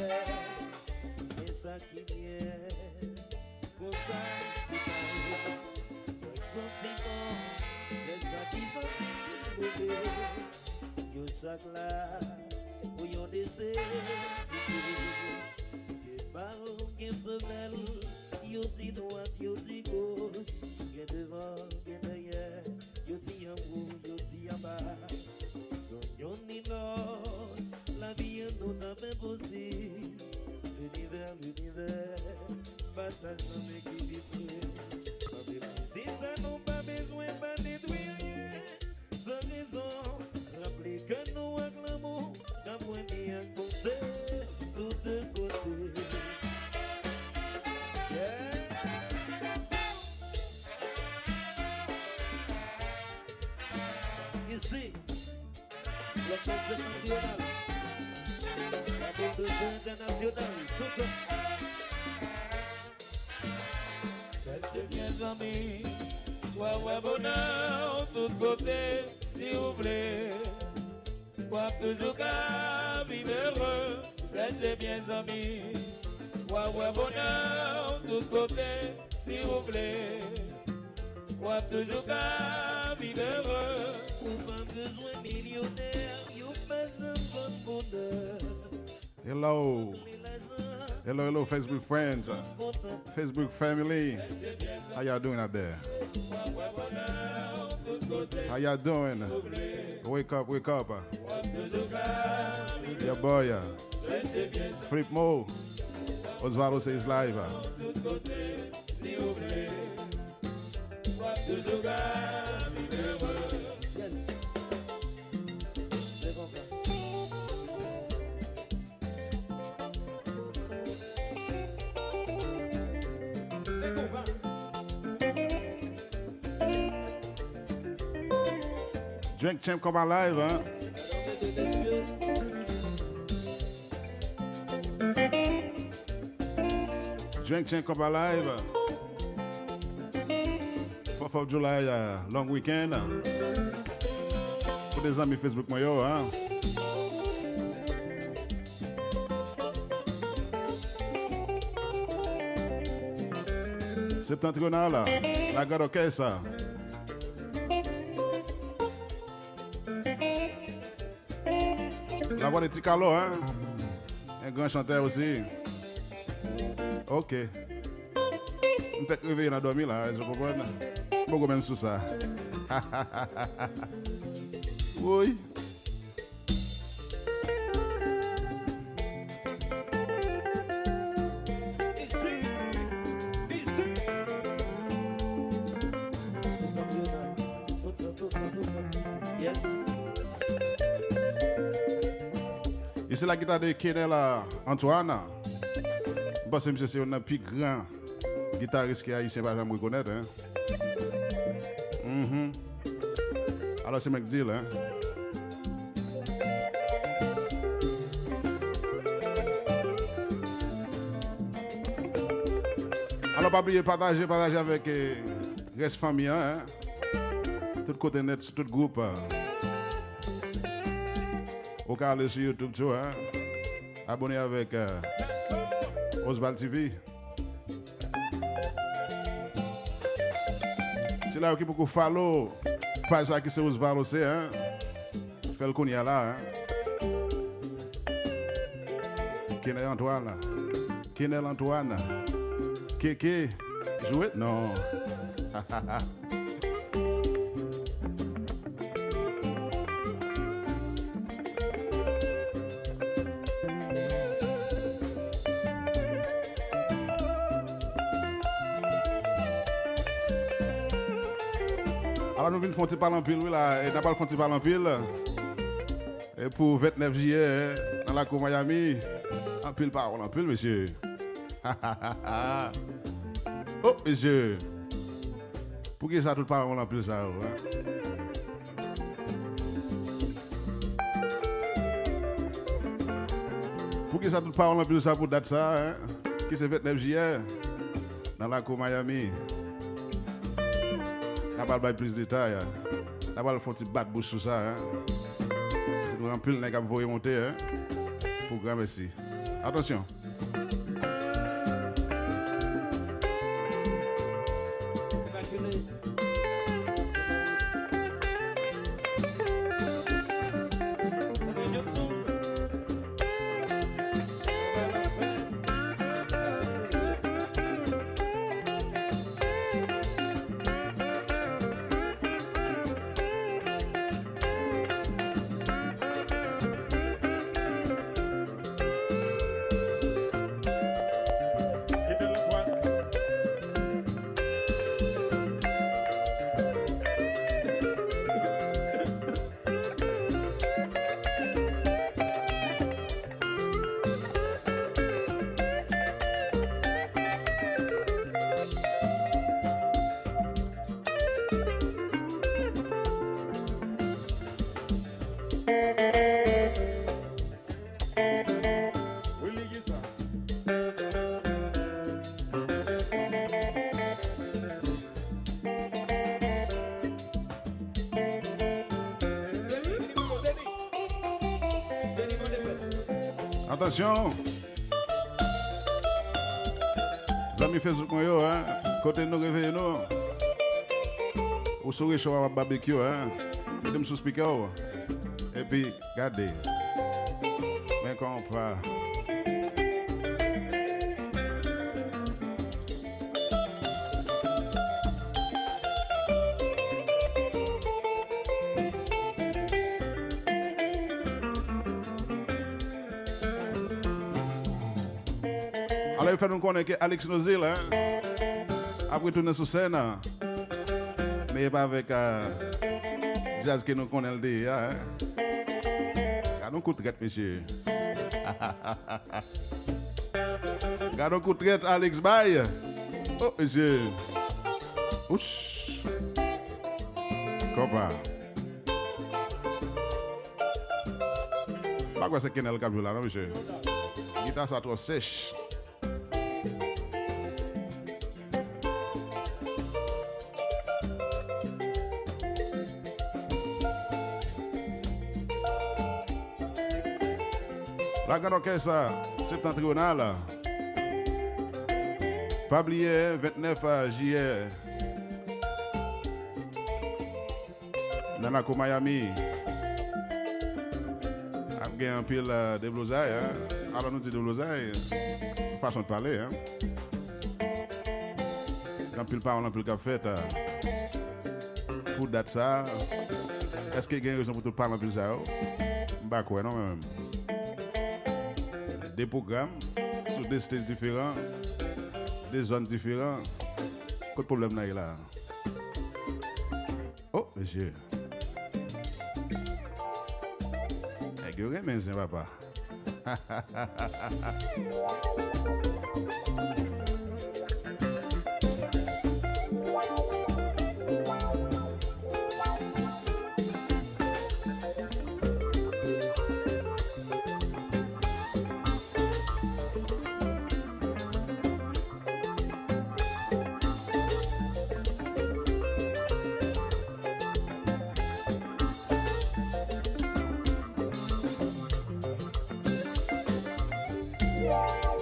Et ça qui vient, comme ça, c'est sentiment, c'est ça qui sentit, yo chaque là, où yon décès, que parle, que femelle, yo dit droite, yo dit gauche, que devant, que derrière, yo dit en haut, yo dit en bas. Yon ni l'autre, la vie est tout à fait possible. L'univers, partage dans l'équilibre. Si ça n'a pas besoin de détruire rien, sans raison, rappelez que nous acclamons, qu'après bien compté, tout de côté. Ici, le Conseil national, la Commission internationale, tout ça. C'est bien amis, ouais bonheur, tout côté, si vous voulez. Quoi toujours qu'à vivre heureux, c'est bien amis. Ouais bonheur, tout côté, si vous voulez. Quoi toujours qu'à vivre heureux. Pas besoin millionnaire, you pas un bon bonheur. Hello, Facebook friends, Facebook family. How y'all doing out there? How y'all doing? Wake up. Yeah, boy. Flip Mo. Osvaldo says live. Drink Champ Kompa live, hein? Drink Champ Kompa live. 4th of July, long weekend. Pour des amis Facebook, moi, yo, hein? Septentrional, la Garoquesa. La voix de Ticalo, hein? Un grand chanteur aussi. Ok. Je me fais réveiller dans la dormir là, je comprends. Beaucoup même sous ça. Oui. C'est la guitare de Kenel Antoine. Parce que monsieur, c'est un des plus grands guitaristes qui a ici, pas jamais reconnaître. Hein? Alors, c'est McDill. Hein? Alors, pas oublier partager avec reste famille. Hein? Tout côté net, tout groupe. Au cas aller sur YouTube, tu vois. Abonnez avec Osvaldo TV. C'est là où il faut follow. Pas ça qui c'est Osvaldo, c'est hein. Fais le qu'on y a là. Hein? Kenel Antoine. Kéké. Jouet? Non. Alors nous venons faire un petit parler en pile, là, et nous pas le faire un petit parler en pile. Et pour 29 juillet, dans la cour Miami, en pile parole, en pile, monsieur. Oh, monsieur. Pour qui ça tout parle en pile, ça, hein? Pour qui ça tout parle en pile, ça, pour date ça, hein? Qui c'est 29 juillet, dans la cour Miami. On va pas plus de détails. On va faire un petit bat bouche sur ça. C'est un pile qui va monter. Pour grand merci. Attention. Attention. Zami Facebook moi yo hein. Côté nous réveiller nous. Ou souris chaud à barbecue hein. Mettez-moi sous speaker. Et puis regardez. Mais Kompa. Alors, il faut nous connaître Alix Nozile, hein? Après tourner sur scène, mais pas avec jazz que nous connaissons déjà, hein? Gardons coup de traite, monsieur. Gardons coup de traite, Alix Bay. Oh, monsieur. Ouch. Kompa. Pas quoi c'est Kenel Kabou là, non, monsieur? Guitare, ça trop sèche. La grande orchestre septentrionale. Pas oublier 29 juillet. Dans la Miami. Il y a un pile de blousailles. Alors nous disons de blousailles. Façon de parler. Un pile parle, un pile café. Pour date ça. Est-ce qu'il y a une raison pour tout parler un pile ça? Bah quoi, non même. Des programmes sur des stages différents, des zones différentes. Quel problème là? Oh, monsieur. Il y a rien, mais papa.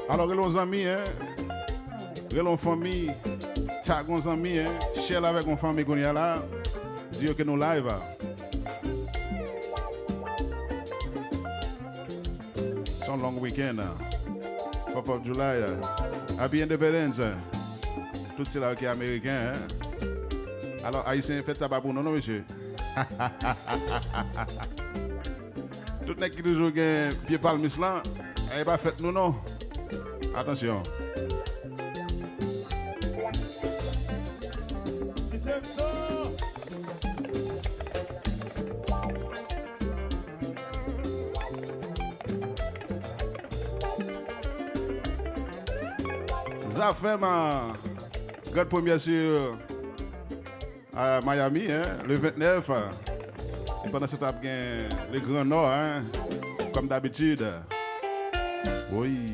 Alors, les amis, les familles, tag les amis, share avec une famille qu'on y a là, dire que nous live. C'est un long week-end. 4th of July. Happy Independence. Tout c'est là qui est américain. Alors, Haïtien, faites ça pas pour nous, non, monsieur? Tout le monde qui toujours gagne pied palmis là, elle pas fait nous, non? Attention. Ça fait ma grande première sur à Miami, le 29. Et pendant ce temps, le Grand Nord, comme d'habitude. Oui.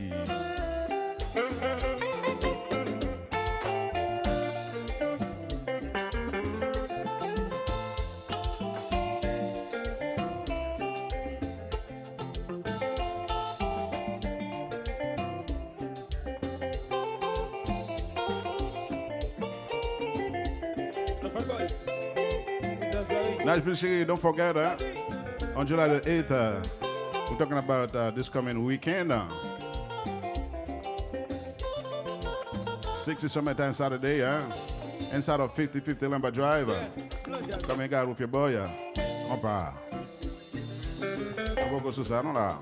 Nashville chérie, don't forget, on July the 8th, we're talking about this coming weekend. 60 summertime Saturday, inside of 5050 Lambert Drive. Come hang out with your boy, Kompa. On va go sur ça, non là?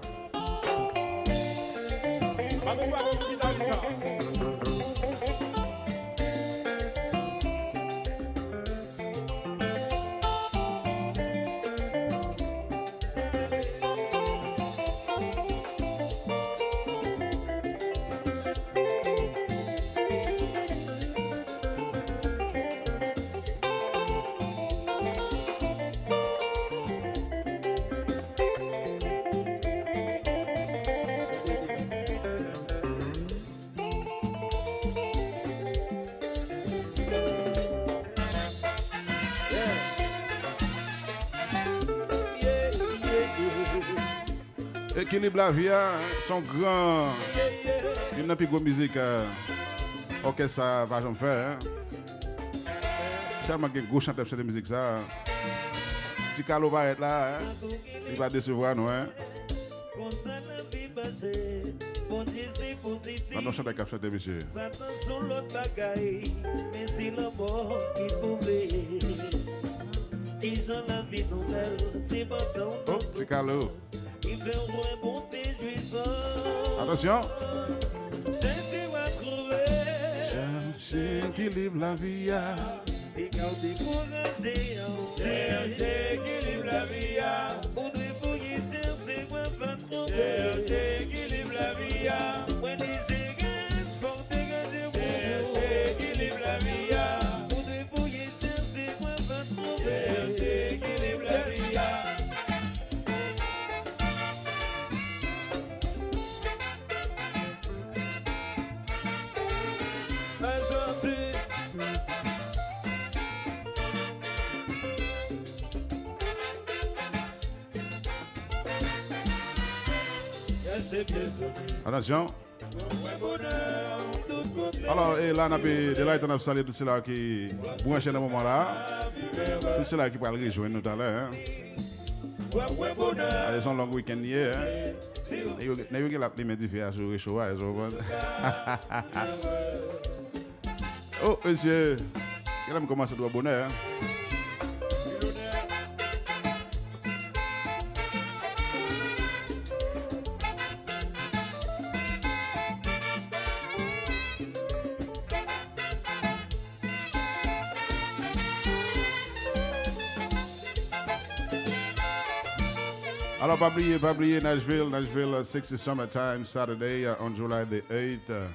Équilibre la vie, son grand. Il n'a plus de musique. Ok, ça va jamais faire. Tellement que gros chanteur de musique ça. Si Carlo va être là, il va décevoir nous. Maintenant, chanteur qui a chanté, monsieur. Oh, si Carlo. Attention. Chercher équilibre la vie. Chercher équilibre la vie. Chercher équilibre la vie. Attention. Alors, et là, on a de là, on a salué tous ceux-là qui branchent dans ce moment-là. Tous ceux-là qui peuvent rejoindre nous tout à l'heure. Ils sont long week-end hier. Ils ont la pluie difficile sur le show. Oh, monsieur. Il a commencé à doigt bonheur. Alors, pas oublier Nashville 60 Summertime Saturday on July the 8th.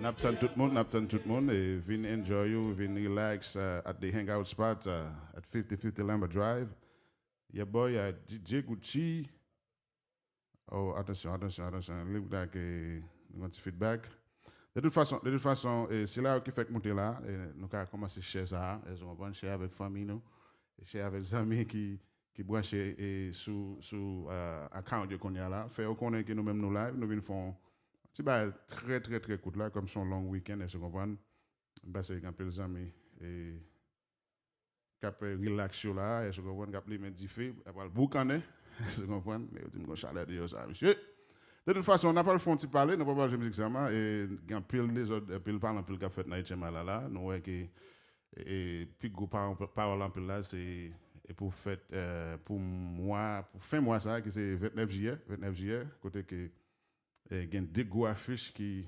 Napton tout le monde et viens enjoy you, viens relax at the hangout spot at 5050 Lambert Drive. Your boy DJ Gucci. Oh, attention. Look like un petit feedback. De toute façon, c'est là qui fait monter là. Nous avons commencé à chercher ça. Ils ont bon chercher avec famille, nous. Chercher avec les amis qui branchent sous account qu'on y a là. Fait qu'on est que nous-mêmes nous live, nous venons faire c'est très court là, comme son long week-end, et se comprendre. C'est un peu les amis et cap relax sur là, et se comprendre, cap les mettre du feu, après le boucaner, se comprendre, mais tu me chaleur de ça, monsieur. De toute façon, on n'a pas le fond de parler, nous pas parler de musique ça, et un pile les autres, pile parle un peu le café dans HMI là, nous voyons que et puis gros parole un peu là, c'est pour fête pour moi, pour fin mois ça, que c'est 29 juillet, côté que il y a deux gros affiches qui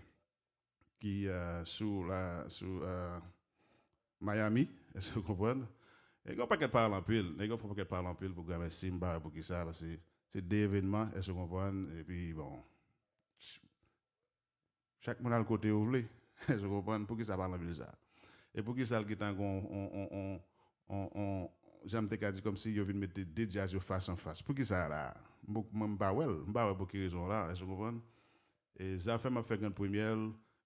sur Miami, est-ce que vous comprenez? Et il n'y a pas qu'elle parle en pile, pour gagner Simba, pour qui ça, parce que c'est des événements, est-ce que vous comprenez? Et puis bon, chaque monde a le côté où vous voulez, est-ce que vous comprenez? Pour qui ça parle en pile ça? Et pour qui ça, qui est j'aime te dire comme si vous venez mettre des jazz face en face. Pour qui ça là? Je ne sais pas pour quelle raison là, est-ce que vous comprenez? Et ça fait une première,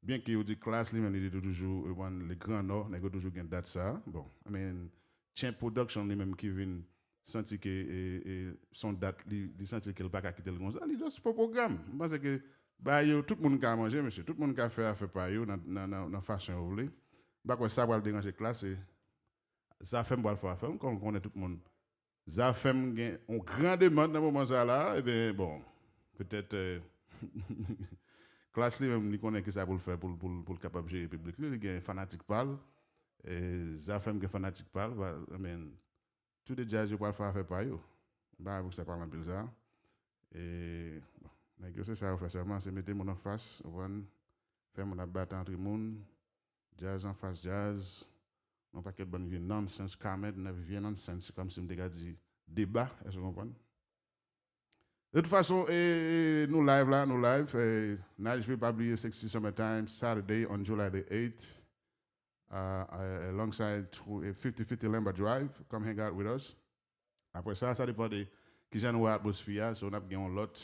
bien qu'il y ait des classes, il y a toujours les grands nord, il y a toujours une date ça. Bon, I mean, Chain Production, lui-même qui vient sentir que son date, il sentit qu'il ne peut pas quitter le gonzal, il juste faux programme. Parce que tout le monde a mangé, monsieur, tout le monde a fait par eux dans la façon où vous voulez. Bah, quoi, ça va le déranger classe. Ça fait moi le faire, on connaît tout le monde. Ça fait on grand demande dans le moment ça là, et bien bon, peut-être classe lui même il connaît que ça pour le faire pour capable gérer le public. Il y a un fanatique parle et ça fait un fanatique parle, tout les jazz je peux le faire par eux. Bah vous ça parle un peu ça. Et bon, c'est ça fait seulement c'est mettre mon en face, faire mon abattre entre monde, jazz en face jazz. Non pas que bonne vie nonsense comment ne vient nonsense comme si me dit débat, est-ce que vous comprenez? De toute façon, nous live, Nashville publié 60 Summertime Saturday on July the 8th, alongside 50-50 Lambert Drive. Come hang out with us. Après ça dépend de qui j'ai une atmosphère, so on a bien l'autre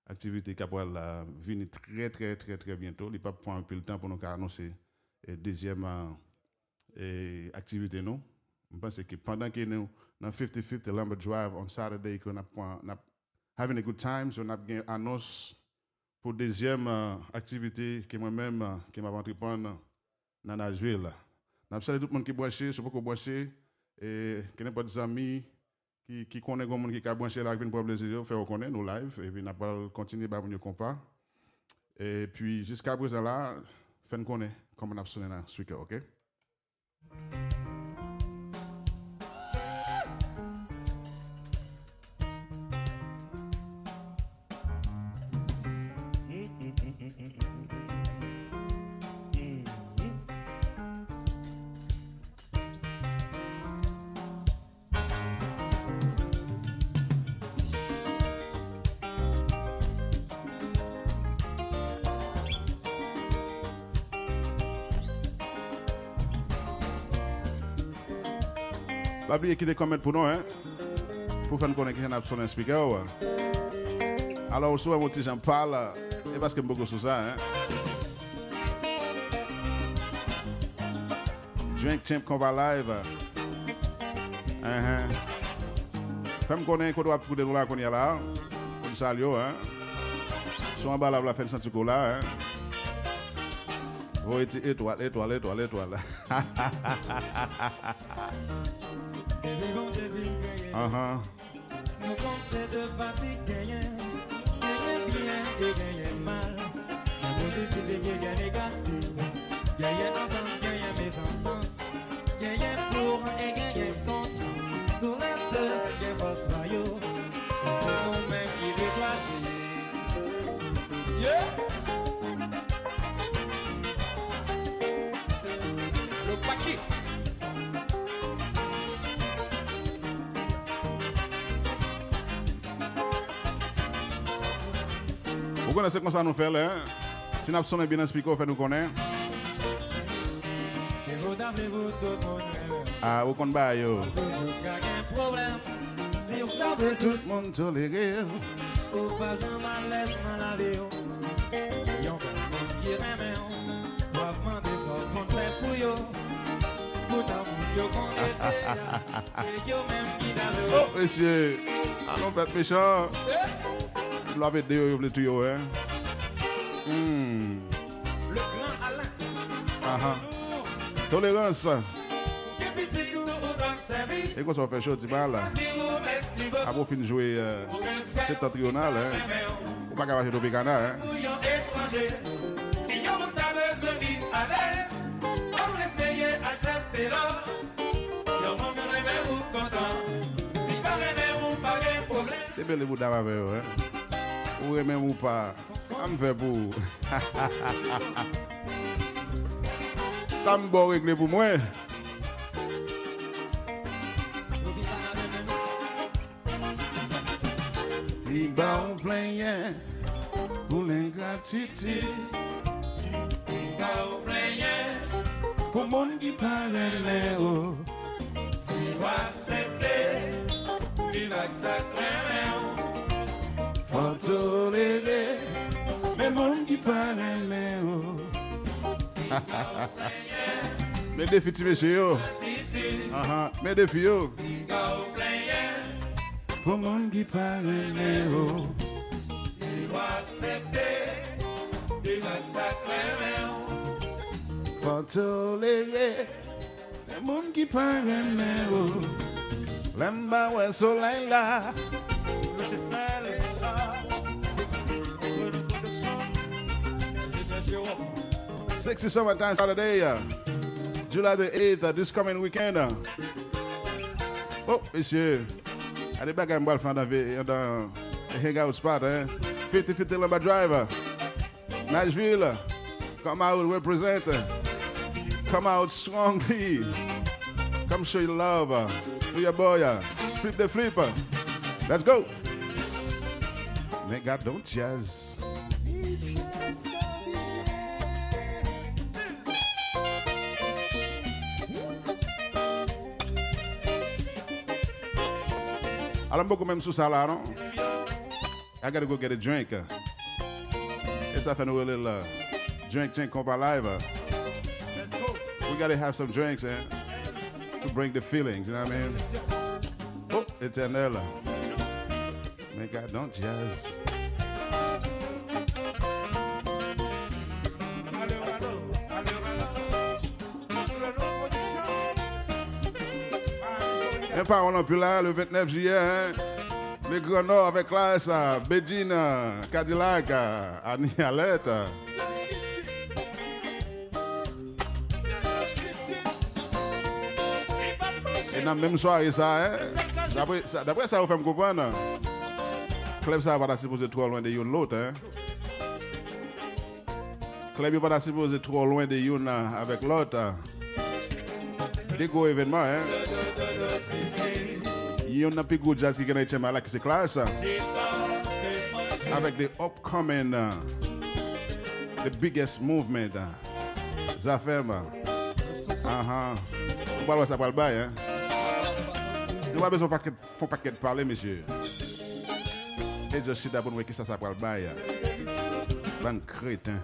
activité qui va venir très bientôt. Il pas prendre un peu le temps pour nous annoncer deuxième activité nous. Je pense que pendant que nous dans 50-50 Lambert Drive on Saturday qu'on a having a good time, so on a bien annonce pour deuxième activité que moi-même qui m'a entreprendre dans Nashville. On a salué tout le monde qui branché, c'est beaucoup branché et qui n'a pas des amis qui connaît comment qui a branché là qui vient pour plaisir faire reconnaître nous live et puis on va continuer par nous Kompa. Et puis jusqu'à présent là, fait connaître comment on a sonné dans speaker, OK? Pas oublier qu'il est comment pour nous, hein? Pour faire connaître qu'il y a un speaker. Alors, souvent, mon petit j'en parle, et parce que je beaucoup sur ça, hein? Drink Champ Kompa live. Fais-moi connaître qu'on doit prendre nous là, qu'on y a là. Comme ça, hein? Soit en bas là, la fin de Santiago là, hein? Oh, étoile. Nous conseils de partie gagnant, bien et gagnant mal. La positive et gagnant négatif, gagnant entente, gagnant mésentente, gagnant pour et gagnant contre. Tous les deux, gagnant force maillot, c'est nous-mêmes qui devons choisir. Yeah! Le paquet. Vous connaissez comment ça nous fait là? Si nous sommes bien expliqués, fait nous connaître. Ah, vous connaissez yo. Tout le monde toléré. Ou pas un malaise dans la vie. Yon qui remet. Doivent demander ce qu'on fait pour yo. Pour d'amour yo qu'on était. C'est yo même qui n'a le. Oh, monsieur. Ah non, pas méchant. Vous l'avez dit, vous voulez tout yo, hein? Le grand Alain. Tolérance. Et quand ça fait chaud, tu parles. Après, on finit de jouer septentrional, hein? On va pas acheter au Picana, hein? Si on vous a besoin vite à l'aise, on essaye d'accepter-le. Yo, mon rêve ou content. Il va rêver ou pas de problème. T'es belle, vous d'avez, hein? Ou même ou pas, ça me fait pour. Ça me va régler pour moi. Il va en plein pour l'ingratitude. Il va au plein Pour mon qui parle léo. si vous acceptez, il va s'acclamer. Faut tolérer, mais mon qui parle léo. Mes défis, tu monsieur. Mes défis, Il va au plein pour mon qui parle léo. il va accepter, il va s'acclamer. Faut tolérer, Moun qui parle mais Lamba ouais soleil là. Sexy summertime Saturday, July the 8th, this coming weekend. Oh, monsieur, allez back à me faire dans the hangout spot, hein? 50-50 Lamba Driver, Nashville, come out, represent, come out strongly, come show your love to your boy, flip the flipper, let's go. Nigga, don't jazz. Alors, beaucoup même sous ça là, non? I gotta go get a drink. It's up and a little drink Kompa live. We gotta have some drinks, to bring the feelings, you know what I mean? Oh, it's Anella. Man, God, don't jazz. Et pas on plus là le 29 juillet, hein? Les Grands Nord avec classe, Bedina, Cadillac, Annie Alette. Et dans la même soirée, ça, hein? D'après ça, vous faites me comprendre. Club, ça va pas supposé trop loin de l'autre, hein? Club, il va pas supposé trop loin de l'une avec l'autre. Des gros événements, hein? Il y a un peu de jazz qui est HMI, c'est classe. Avec the upcoming, the biggest movement, Zafem. On va voir ça pour le bail, hein? Nous n'avons pas besoin de paquet de parler, monsieur. Et je suis d'abord qui ça pour le bail. Ban crétin.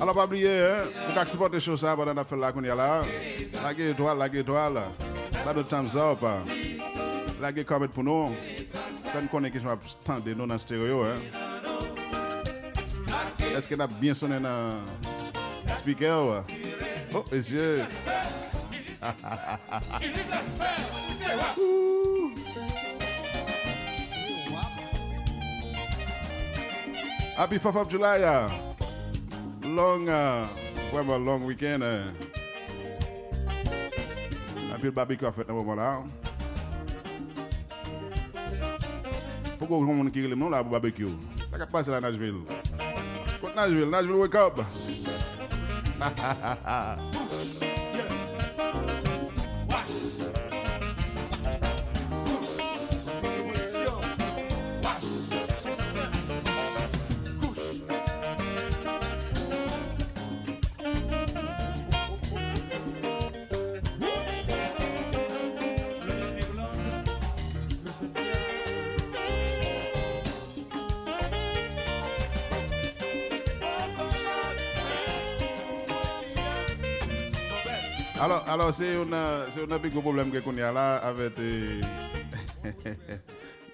Alors, pas oublier, hein, vous pouvez supporter les choses pendant qu'on a fait là, qu'on y a là. La étoile. Pas de thumbs up. La comment pour nous. Quand on connaît qui sont attendus nous dans le stéréo, hein. Est-ce qu'on a bien sonné dans le speaker? Oh, monsieur. Happy 4th of July. Vraiment long week-end. Anpil barbecue à fait dans ce moment-là. Pourquoi on qui le nom là pour barbecue? Ça va passer à Nashville. Nashville, wake up. Alors c'est un petit problème qu'on a là avec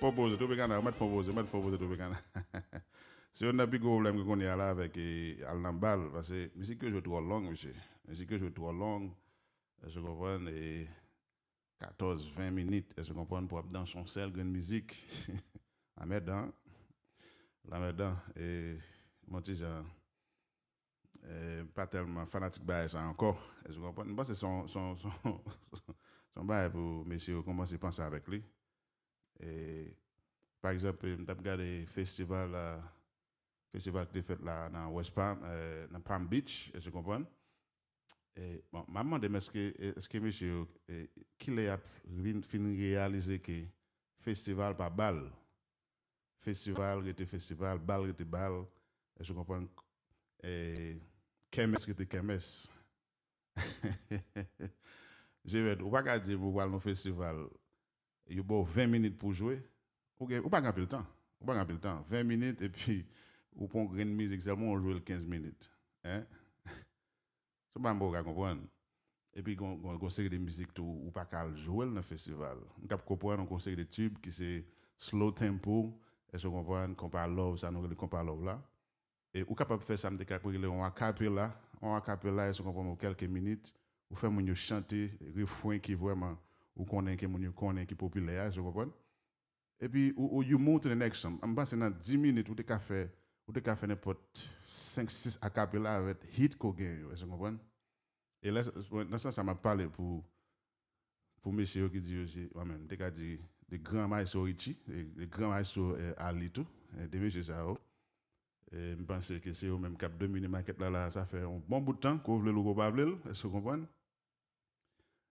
proposer tout le mettre proposer tout le c'est un petit problème qu'on a là avec Alnambal parce que musique que je trop long monsieur musique que je trop long je comprends et 14-20 minutes je comprends pour dans son seul grande musique à mettre là-dedans et mon petit genre pas tellement fanatique de ça encore. Je comprends. C'est son Son bail pour monsieur commencer à penser avec lui. Et, par exemple, je vais regarder festival qui est fait là dans West Palm, dans Palm Beach, est-ce que vous comprenez? Et bon, je me demande, est-ce que monsieur, qui a fin réalisé que festival par balle, festival était festival, balle était balle, est-ce que vous comprenez? Et kermesse était kermesse. Je vais pas dire pour voir le festival, il y a 20 minutes pour jouer, ou pas gagner le temps. Ou pas gagner le temps, 20 minutes et puis ou pour une musique seulement on joue 15 minutes. Hein? C'est pas bon à comprendre. Et puis on série de musique tout ou pas qu'à jouer dans le festival. On cap comprendre on conseille des tubes qui c'est slow tempo, est-ce que vous comprenez Kompa love ça nous le Kompa love là. Et ou capable faire ça me décaper on acapella, est-ce que vous comprenez quelques minutes ou faire mon chanter refrain qui vraiment ou connaît que mon connaît qui populaire, est-ce que vous comprenez? Et puis ou you move to the next song. En bas dans 10 minutes ou t'as fait n'importe 5 6 acapella avec hit qu'on gagne, est-ce que vous comprenez? Et là dans ça m'a parlé pour monsieur qui dit aussi moi-même t'as dit des grands maestros Richie, des grands maestros Ali tout, des monsieur ça. Et je pense que c'est au même cap 2 minutes maquette là ça fait un bon bout de temps qu'on veut le logo pas veut, est-ce que vous comprenez?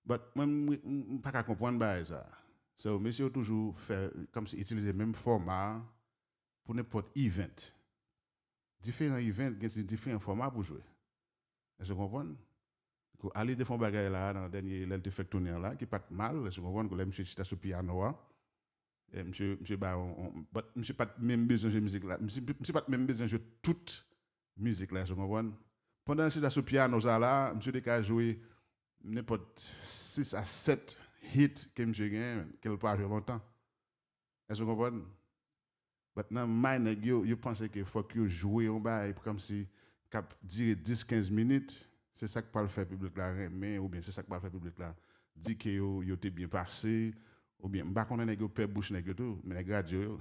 Mais moi pas qu'à comprendre bah ça. So, monsieur toujours fait comme si utiliser le même format pour n'importe event. Différents events, il y a différents formats pour jouer. Est-ce que vous comprenez? Aller de fond bagaille là dans dernier l'elle fait tourner là qui pas mal, est-ce que vous comprenez que là monsieur chita sur piano et monsieur monsieur pas même besoin de musique là, monsieur pas même besoin de jouer toute musique là, est-ce que vous comprenez? Pendant que chita sur piano ça là, monsieur déjà jouer n'importe 6 à 7 hit que monsieur gagne qu'elle pas jouer longtemps. Est-ce que vous comprenez? Maintenant mind you pense que faut que jouer on bail comme si cap dire 10-15 minutes, c'est ça que pas le faire public là mais ou bien c'est ça que pas le faire public là dit que yo t'es bien passé ou bien pas connait nèg yo père bouche nèg tout mais nèg radio.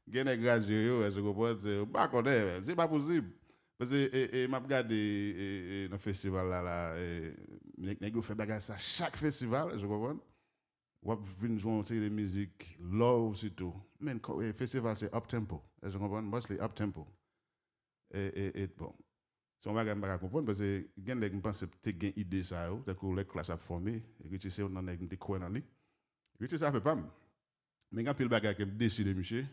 Gen nèg radio yo, est-ce que vous comprenez? Pas connait, c'est pas possible. Parce que m'a regardé dans festival là nèg yo fait bagarre ça chaque festival, je comprends. Ou vinn jouer une série de musique love surtout. Men festival c'est up tempo, je comprends, mostly up tempo. Et bon. Si on va comprendre parce que gen nèg pense te gen idée ça yo, tant que les classes a formé et que tu sais on en nèg te quoi dans lui. Et tu ça fait pas. Mais quand pile bagarre que décider monsieur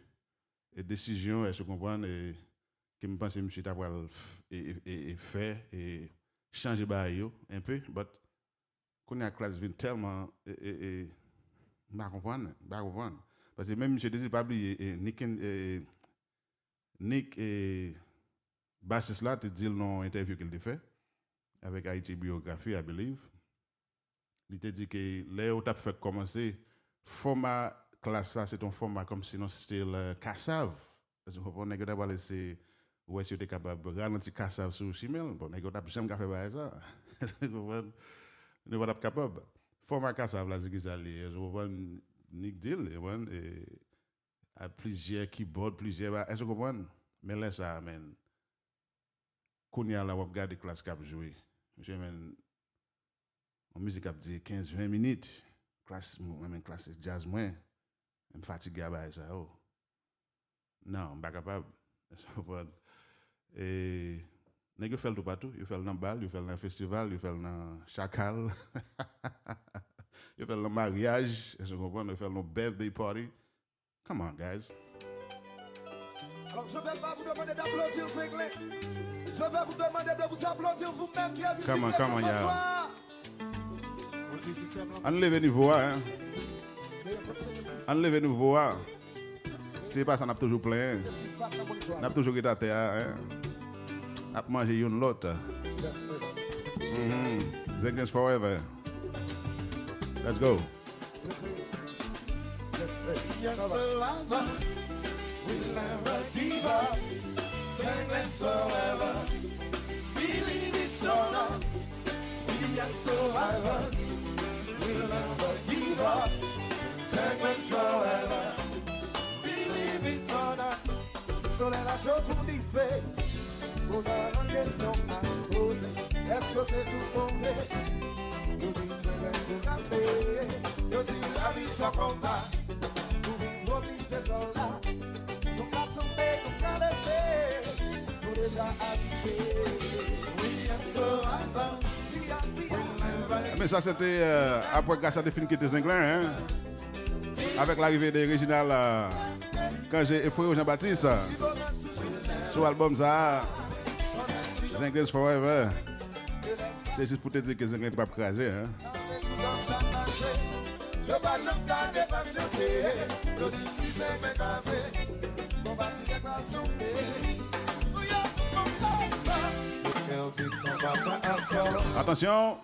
et décision est-ce que comprendre et que me pense monsieur d'avoir et fait et changer bail yo un peu but quand la classe vient tellement pas comprendre parce que même monsieur désire pas oublier Nick et bassiste là te dit dans interview qu'il a fait avec Haïti Biographie I believe il te dit que là où t'as fait commencer format classe ça c'est un format comme si non style cassave parce que vous comprenez que d'abord laisser ou est-ce que tu es capable de ralentir cassave sur chimel bon nèg t'as jamais fait ça vous comprenez ne pas capable format cassave là c'est qui ça je comprends Nick deal et à plusieurs keyboard plusieurs est-ce que vous comprenez mais là ça man Kounia là, on regarde les classes cap jouer. Monsieur men en musique a dit 15-20 minutes. Classe jazz moins. Je suis fatigué à ça. Oh. Non, je ne suis pas capable. Et vous faites tout partout. Vous faites dans le bal, vous faites dans le festival, vous faites dans le chacal. Vous faites dans le mariage. Vous faites dans le birthday party. Come on, guys. Alors, je ne vais pas vous demander d'applaudir, c'est clair. Je vais vous demander de vous applaudir vous-même qui êtes ici Come on, ce soir. Enlevez niveau, hein. Enlevez niveau, hein. C'est pas ça, on a toujours plein. On a toujours été à terre, hein. On a mangé une l'autre. Jenkins forever. Let's go. Yes, survivors will never give up. Jenkins forever. Believe it or not. We are survivors. We'll never give up. Jenkins forever. Believe it or not. Sur les lâches qu'on y fait. On a une question à poser. Est-ce que c'est tout mauvais? combat. Nous vivons obligés soldats. Nous qu'à tomber, nous qu'à lever. Nous déjà habitués. We are survivors. Mais ça c'était après que ça a fini qui était Zinglin, hein? Avec l'arrivée des originales quand j'ai effoué Jean-Baptiste sur l'album ça Zinglin Forever. C'est juste pour te dire que Zinglin n'est pas crasé, hein? Attention!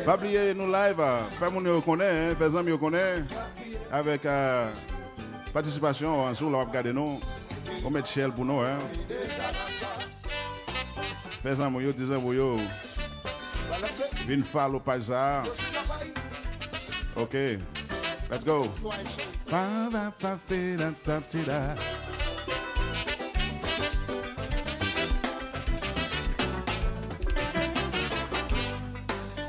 Pas oublier nous live, faire mon reconnaît, faire amis reconnaît avec participation sur la regarder nous, on met Shell pour nous, hein. Faire amis yo, disons yo, vin follow page ça. Ok, let's go.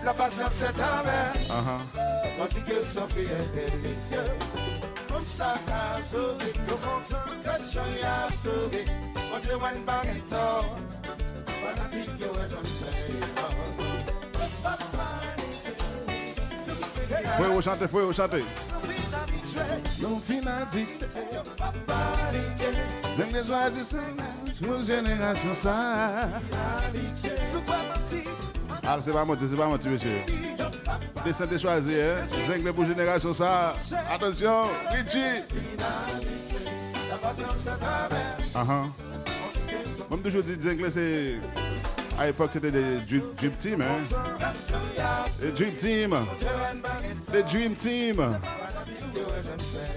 La patience est amère. On dit que Sophie est délicieux. Pour ça qu'a sauvé, nous comptons que je a sauvé. On dit one bag et tort. Fanatique, yo est un seul. Faut chanter. Non finalité. Zinglin choisit nos générations ça. Ah, c'est pas mentir, monsieur. Descendez choisir, hein? Zinglin pour génération ça. Attention, Richie. Même toujours dit Zinglin, c'est. À l'époque, c'était des Dream Team, hein? Les Dream Team. Les Dream Team.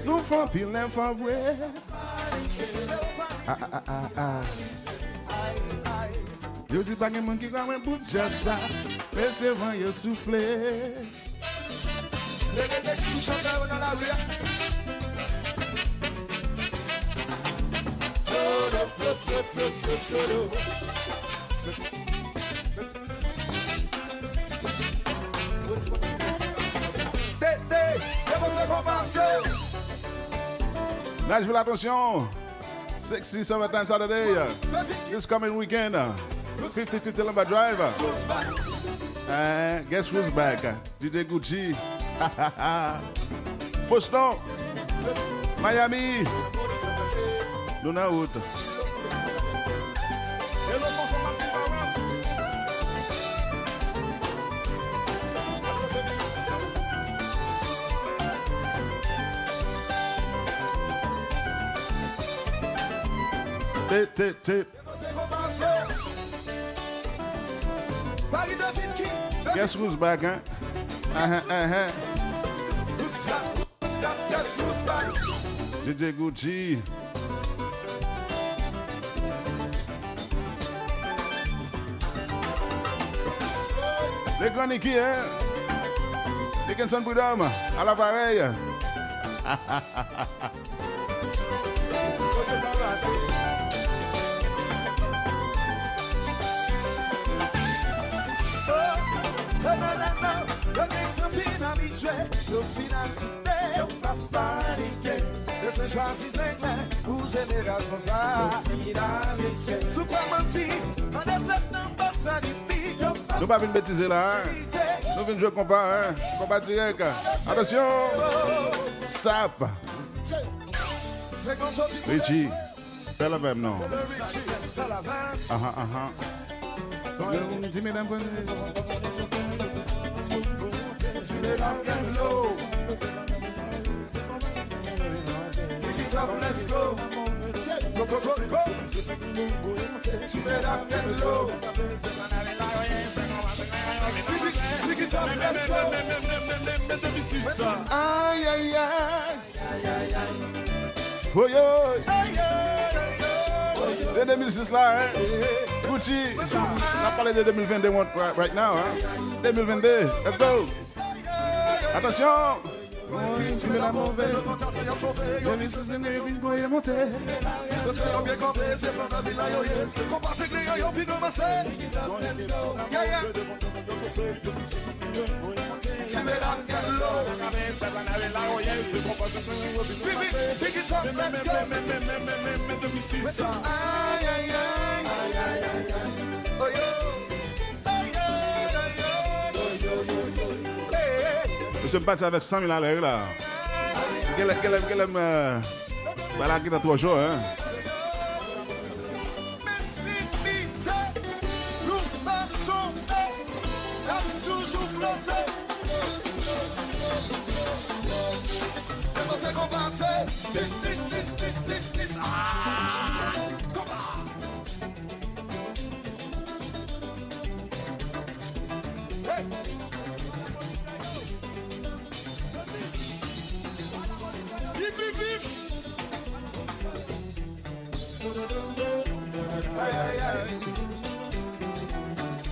Nous faisons pile l'info vrai. Je dis pas que mon qui va me bouger ça. Mais c'est vrai, il soufflé. Là, je veux l'attention. Sexy Summertime Saturday. This coming weekend. 50-50 Lumber Drive. Guess who's back? DJ Gucci. Boston. Miami. Luna Wood. Tip. Guess who's back, hein? DJ Gucci. Les grands qui, hein? Les Kenson Boudam, à l'appareil. Laisse-moi choisir Zinglin pour génération ça. Sous quoi mentir, en septembre, ça dit. Nous pas venir bêtiser là, hein? Nous venons jouer Kompa, hein? Kompa direct. Attention! Stop! Richie, fais la même, non? Dis mesdames, let's go. Go. Tu mets la tête low. Pick it up, let's go. Aïe. Oh yo. Le 2006 là, hein? Gucci. On a parlé de 2022 right now, hein? 2022, let's go. Attention. Tu me la mauvaise. Je me suis une ville pour y monter. Le soleil bien campé, c'est plein de villes là, yo, yes. Kompa c'est clair, yo, puis commencer. Yeah, yeah. Tu me la gallo. Pick it up, let's go. Aïe, aïe, aïe, aïe, aïe, aïe. Oh, yo. Aïe, aïe, aïe, aïe. Je suis parti avec 100 000 à l'heure là. Quel aime. Voilà, qui t'a trop chaud, hein. This. Ah! Come on! Hey! Beep, beep, beep! Hey.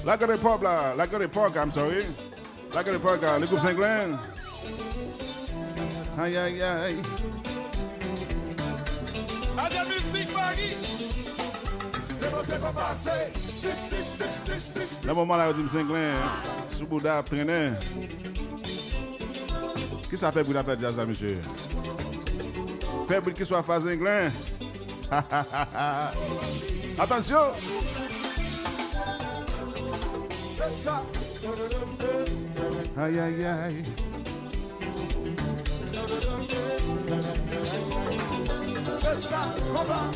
La Gare Park, I'm sorry. La Gare Park, le groupe Saint-Glenn. Aïe, aïe, aïe. À la musique, Marie! C'est qu'on passe. This. Le moment là, je dis Saint-Glenn, sous Bouddha, traîner. Qui ça fait pour la fête jazz là, monsieur? Fait pour qu'il soit phase Saint-Glenn. Attention! C'est ça! Aïe, aïe, aïe. C'est ça! Kompa!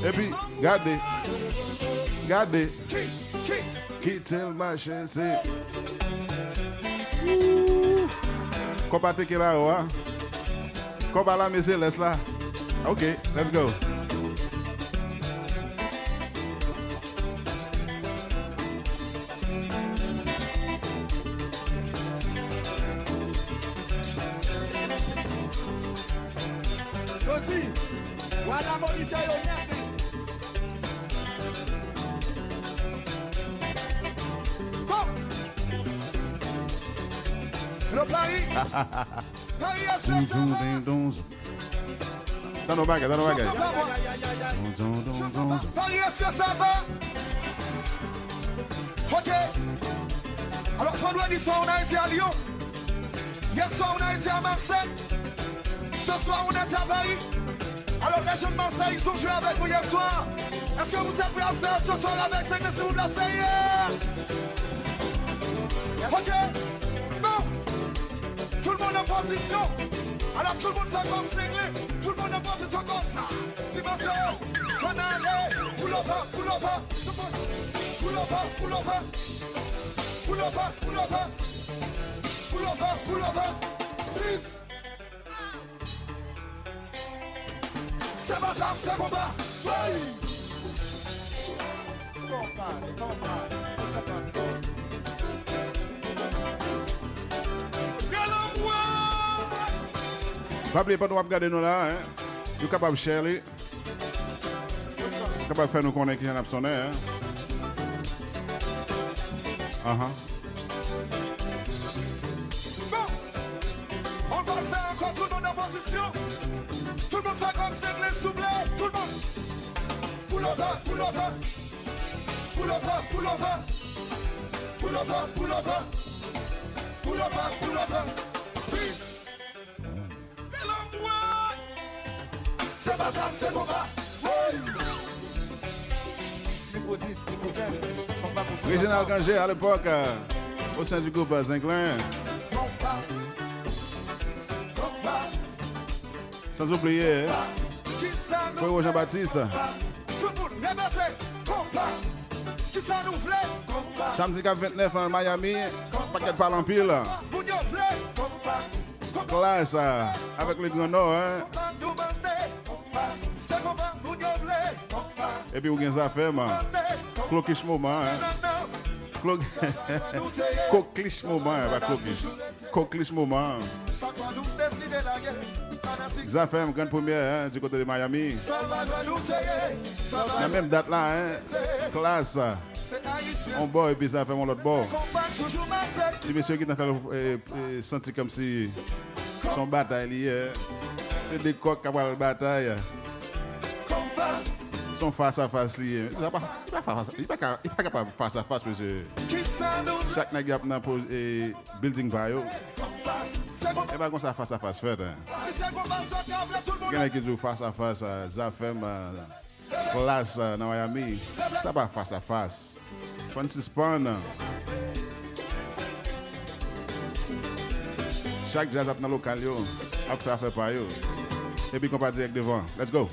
Et puis, gardez. Qui tell ma chance? Kompa take it out, hein? Kompa là, monsieur, laisse là. OK, let's go. Le Paris! Paris à ce Dans nos bagages. Paris, est-ce que ça va? Ok. Alors, vendredi soir, on a été à Lyon. Hier soir, on a été à Marseille. Ce soir, on est à Paris. Alors, les jeunes de Marseille, ils ont joué avec vous hier soir. Est-ce que vous êtes prêts à faire ce soir avec 5 de vous de la série? Ok. Bon. Tout le monde en position. Alors tout le monde fait comme cinglé. Tout le monde en position comme ça. C'est ma soeur. On allait. Pull over. Pull over. Please. C'est ma femme, c'est Kompa. Soyez. Pas oublier, pas nous regarder nous là, hein. Nous sommes capables de chercher. Capable de faire nous connaître qui en a sonné, hein. Bon, on va le faire encore, tout le monde en position. Tout le monde fait comme c'est les soublés. Tout le monde. Pull over. Please. C'est pas ça, c'est Kompa. Régional Ganger à l'époque, au sein du groupe Saint-Glenn. Sans oublier, Frère Jean-Baptiste. Samedi 29 en Miami, paquet par Anpil. Classe avec le Grand Nord, hein. Et puis, vous avez ça fait, man. Cloquish moment, hein. Coqueliche moment, pas coqueliche. Coqueliche moment. Ça fait une grande première hein, du côté de Miami. La même date là, hein. Classe. On boit et puis ça fait mon autre bord. Si monsieur qui t'a fait sentir comme si son bataille lié, c'est des coqs qui ont la bataille. Son face à face lié. Il n'est pas capable face à face, monsieur. Chaque nègre a un building bio. Et pas comme ça face à face fait. Il y en a qui jouent face à face à Zafem, classe dans Miami. Ça pas face à face. Francis Pan. Chaque jazz a dans le local, a fait par eux. Et puis qu'on va direct devant. Let's go.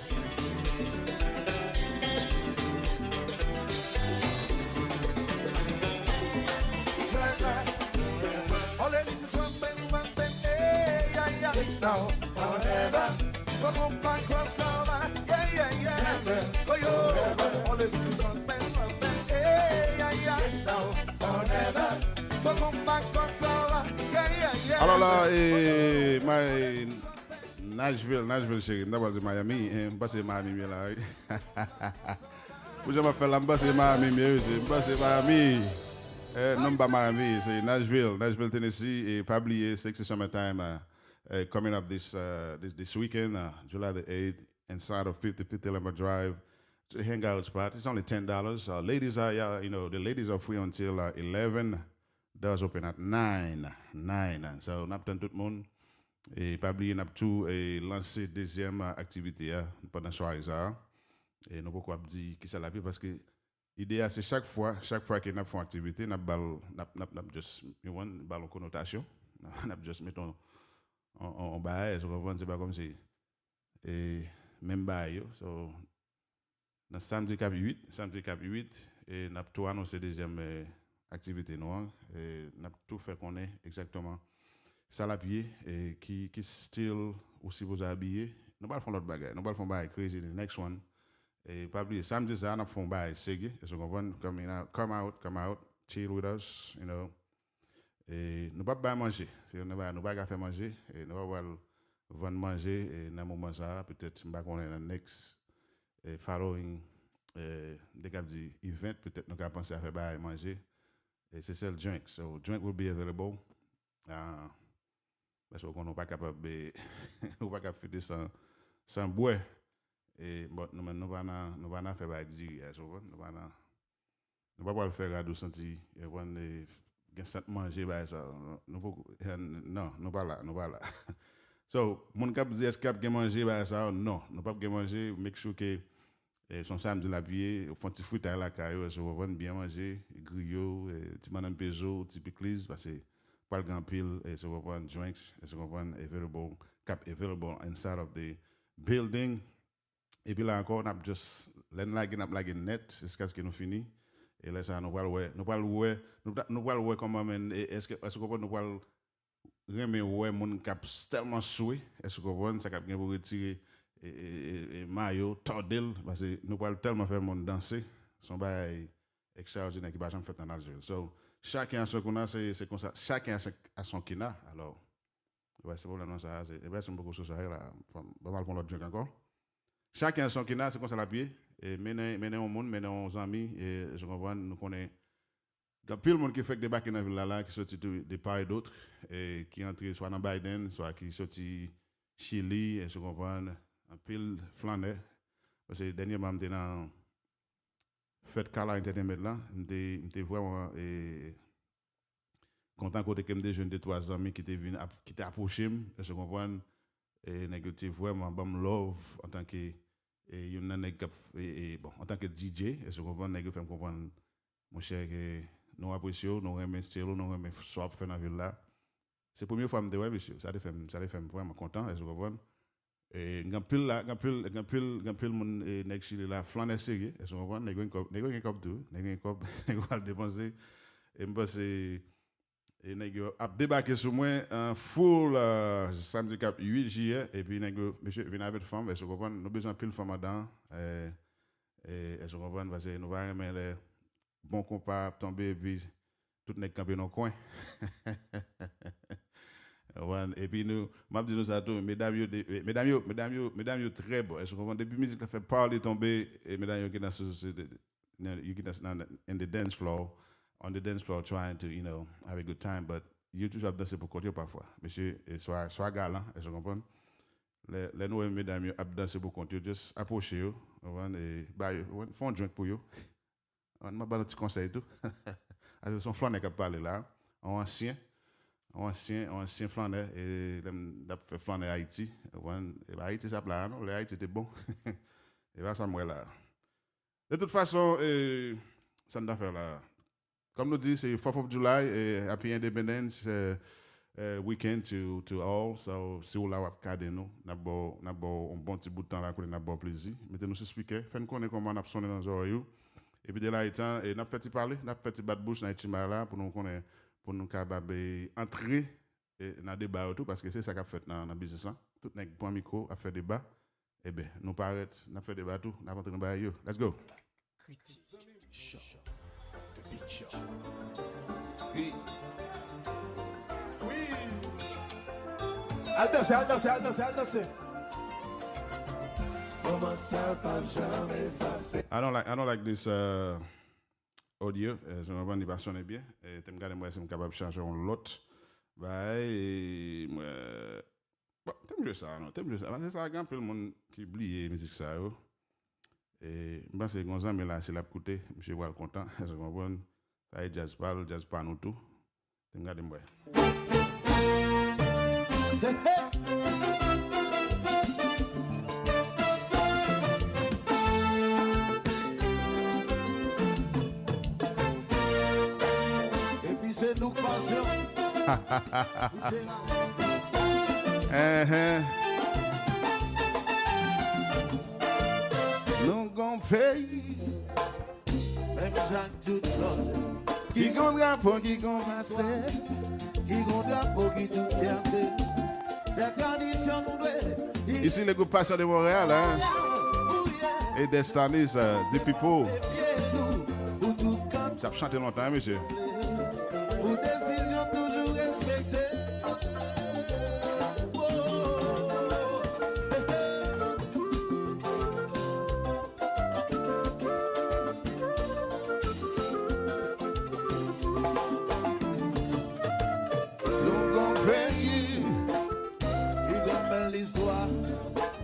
Now or never, so come back cross over, yeah. For you, all of this is on Ben, yeah. It's now or never, so come back cross over, yeah. Alors là, Nashville, chérie, d'abord c'est Miami, pas c'est Miami là. Pour je m'appelle là, pas c'est Miami, pas c'est Miami. Non pas Miami, c'est Nashville, Tennessee, et pas oublier, c'est Summertime. Coming up this weekend, July the 8th, inside of 5050 Lumber Drive. It's a hangout spot. It's only $10. Ladies are, the ladies are free until 11. Doors open at 9. So, n'a pas tout le monde. Et pas oublier, n'a pas tout lancer deuxième activité pendant la soirée. Et nous pouvons dire qui c'est la vie parce que l'idée, c'est chaque fois que nous faisons activité, nous avons juste une connotation. Nous avons juste mettons on bail, je comprends, c'est pas comme si même bail. So, dans samedi cap 8, et n'a tout annoncé deuxième activité noire, et n'a tout fait qu'on est exactement ça la pied et qui style aussi vous habiller. Nous pas faire l'autre bagaille, nous pas faire bail crazy the next one. Et pas oublier samedi ça n'a fait bail ségué, je comprends, come out, chill with us, Et nous ne pouvons pas manger. Si nous ne pouvons pas faire manger, et nous allons vendre manger, et dans le moment ça, peut-être, nous allons dans le next following event, peut-être nous allons penser à faire manger. Et c'est ça le drink. So, drink will be available. Parce qu'on n'est pas capable de faire sans boire. Et bon, nous ne pouvons pas faire du nous ne pouvons pas le faire à nous sentir. Manger bah ça non pas là so mon cap dit est-ce cap manger bah ça non pas manger make sure que son samedi la pied font petit fruit à la caillou so on bien manger griot petit madame peso petit pickles parce que pas le grand pile et so on prend drinks et so on prend available inside of the building et puis là encore on a juste la net jusqu'à ce que nous finit. Et là, ça, nous allons voir comment, est-ce que nous allons remettre mon cap tellement soué, est-ce que ça cap bien pour retirer maillot, tordel, parce que nous allons tellement faire mon danser, son bail extraordinaire qui va jamais faire en Algérie. So, chacun a son kina, c'est comme ça, chacun a son kina, alors, ouais, c'est pour l'annonce, c'est beaucoup sur ça, là, on va prendre l'autre jeu encore. Chacun a son kina, c'est comme ça la pied. Et mener au monde, mener aux amis, et je comprends, nous connaissons. Il y a plein de monde qui fait des bacs dans la ville là, qui sortent de part et d'autre, et qui entrent soit dans Biden, soit qui sortent Chili, et je comprends, Anpil, Flandre. Parce que dernièrement, je suis dans fête Kala Internet là, je suis vraiment content que des jeunes de 3 amis qui étaient approchés, et je comprends, et négatif vraiment, bon love en tant que. Et bon, en tant que DJ, je comprends que fait comprendre mon cher que nous apprécions, nous remercions stylo, nous remercions swap fait dans la ville là. C'est la première fois que je me dis monsieur, ça fait vraiment content, je comprends. Et gampil mon nèg Chili là flaner sérieux, je comprends, nèg un cop tout, nèg un cop, nèg va dépenser et me passer et nèg a débarqué sur moi en full samedi cap 8 juillet et puis nèg monsieur vient avec femme, je comprends, nous besoin pile femme dedans et je comprends parce que nous va aimer les bons Kompa tomber et puis tout n'est campé dans le coin. Et puis nous, m'a dit nous ça tout, mesdames, très bon. Est-ce que depuis musique fait parler tomber et mesdames qui dans you get us in the dance floor, on the dance floor trying to, have a good time, but you toujours danser pour côté parfois. Monsieur, sois galant, est-ce que vous comprenez? Les nous mesdames a danser pour côté, juste approchez vous, et font un drink pour vous. On m'a donné un petit conseil tout. C'est son flaneur qui a parlé là, ancien flaneur et l'a fait flaneur Haïti. Et Haïti ça plat, non? Haïti était bon. Et va ça moi là. De toute façon, ça nous a fait là. Comme nous dit, c'est 4th of July et Happy Independence weekend to all. So, si vous l'avez regardé, nous avons un bon petit bout de temps là, nous avons bon plaisir. Mettez-nous sur speaker, faites-nous connaître comment on a sonné dans les oreilles. Et puis de là, nous avons fait parler, nous avons fait bad bouche dans HMI là pour nous connaître, pour nous entrer dans le débat tout, parce que c'est ça qu'on a fait dans le business là. Tout le monde micro a fait débat. Eh bien, nous paraît, nous avons fait débat tout, nous avons entré dans le débat. Let's go. The big show. Oui. Oui. Al danser. I don't like this audio. Je me rends pas sonner bien. Et tu me regardes moi si je suis capable de changer l'autre. Bon, t'aimes jouer ça, non? T'aimes jouer ça. C'est ça, il y a un peu de monde qui oublie la musique ça. Et je pense que Gonzan, mais là, c'est la côté. Je suis content. Je comprends. Ça y est, jazz pas nous tout. Tu me regardes moi. Et puis c'est nous passions. Nous gon pays. Même Jacques tout seul. Qui gon drapeau, qui gon passé. Qui gon drapeau, qui tout fierté. La tradition nous doit. Ici, le groupe Passion de Montréal, hein? Et des Stanis, des people. Ça peut chanter longtemps, monsieur. Pour décision toujours respectée.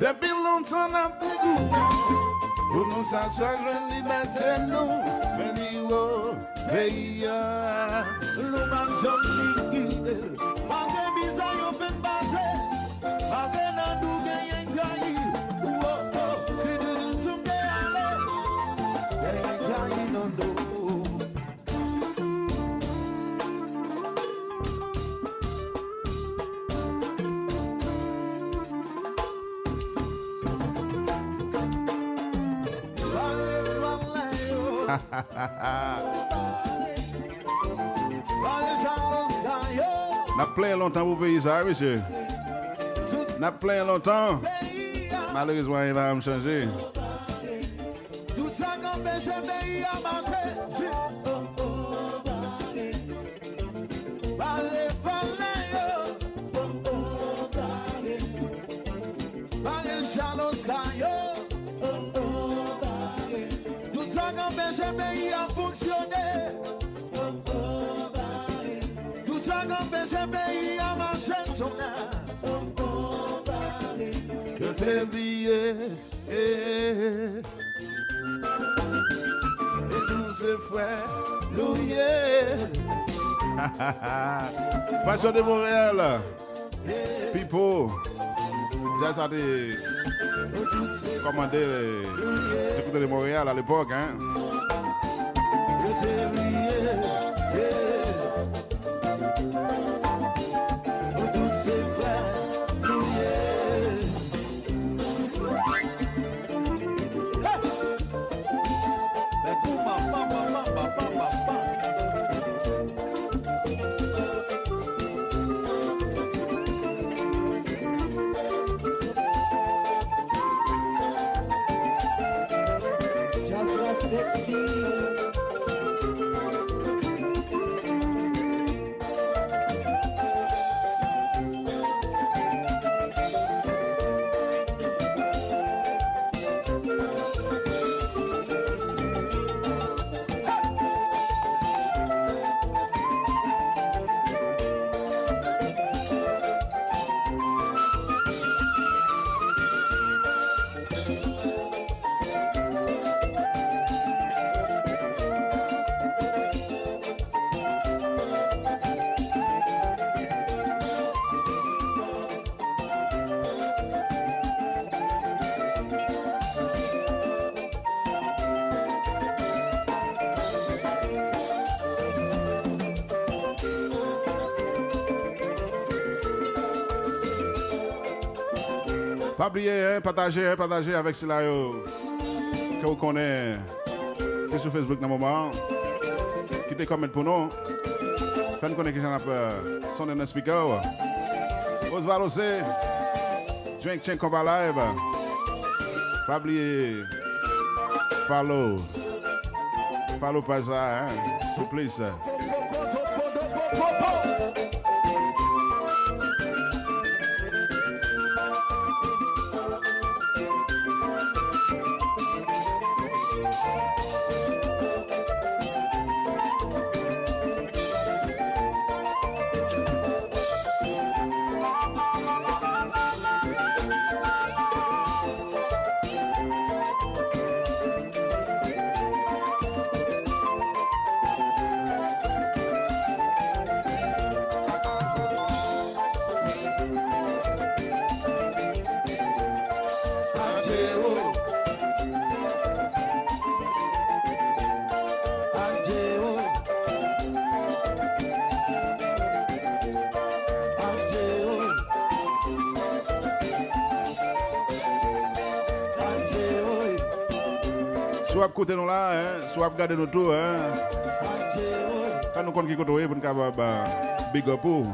Depuis longtemps, on a dégoûté. Pour nous, ça change liberté, nous. Mais niveau, pays, le marchand liquide. Malgré bizarre, on fait passer. Malgré dans nous, gagne taille. Si nous sommes allés, gagne taille, non, non. N'a plein longtemps pour payer ça, monsieur. N'a plein longtemps. Malheureusement, il va me changer. Tout ça qu'empêche le pays à marcher. Tout ça qu'empêche le pays à fonctionner. Tout ça qu'empêche le pays à marcher. Que t'es oublié. Et tous ces frères, nous y est. Passion de Montréal. People. Jazz a commandé les écoutes de Montréal à l'époque, hein. Pas oublier, partager avec cela que vous connaissez sur Facebook dans le moment. Qui te commente pour nous. Faites connaître que j'en ai sonné dans le speaker. Osvaldo C. Drink Kompa live. Pas oublier. Follow pas ça, hein. S'il vous plaît. Soit côté nous là, hein, soit regarder nous tout, hein. Quand nous comptons qui côté pour nous capable big up pour.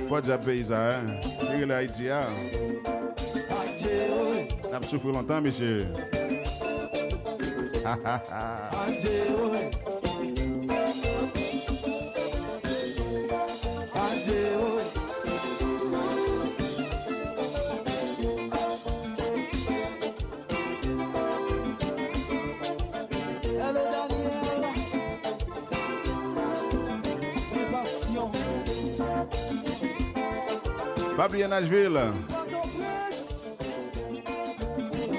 Pas déjà payé ça, hein. Il est Haïti, hein. On a souffert longtemps, monsieur. Fabian Nashville.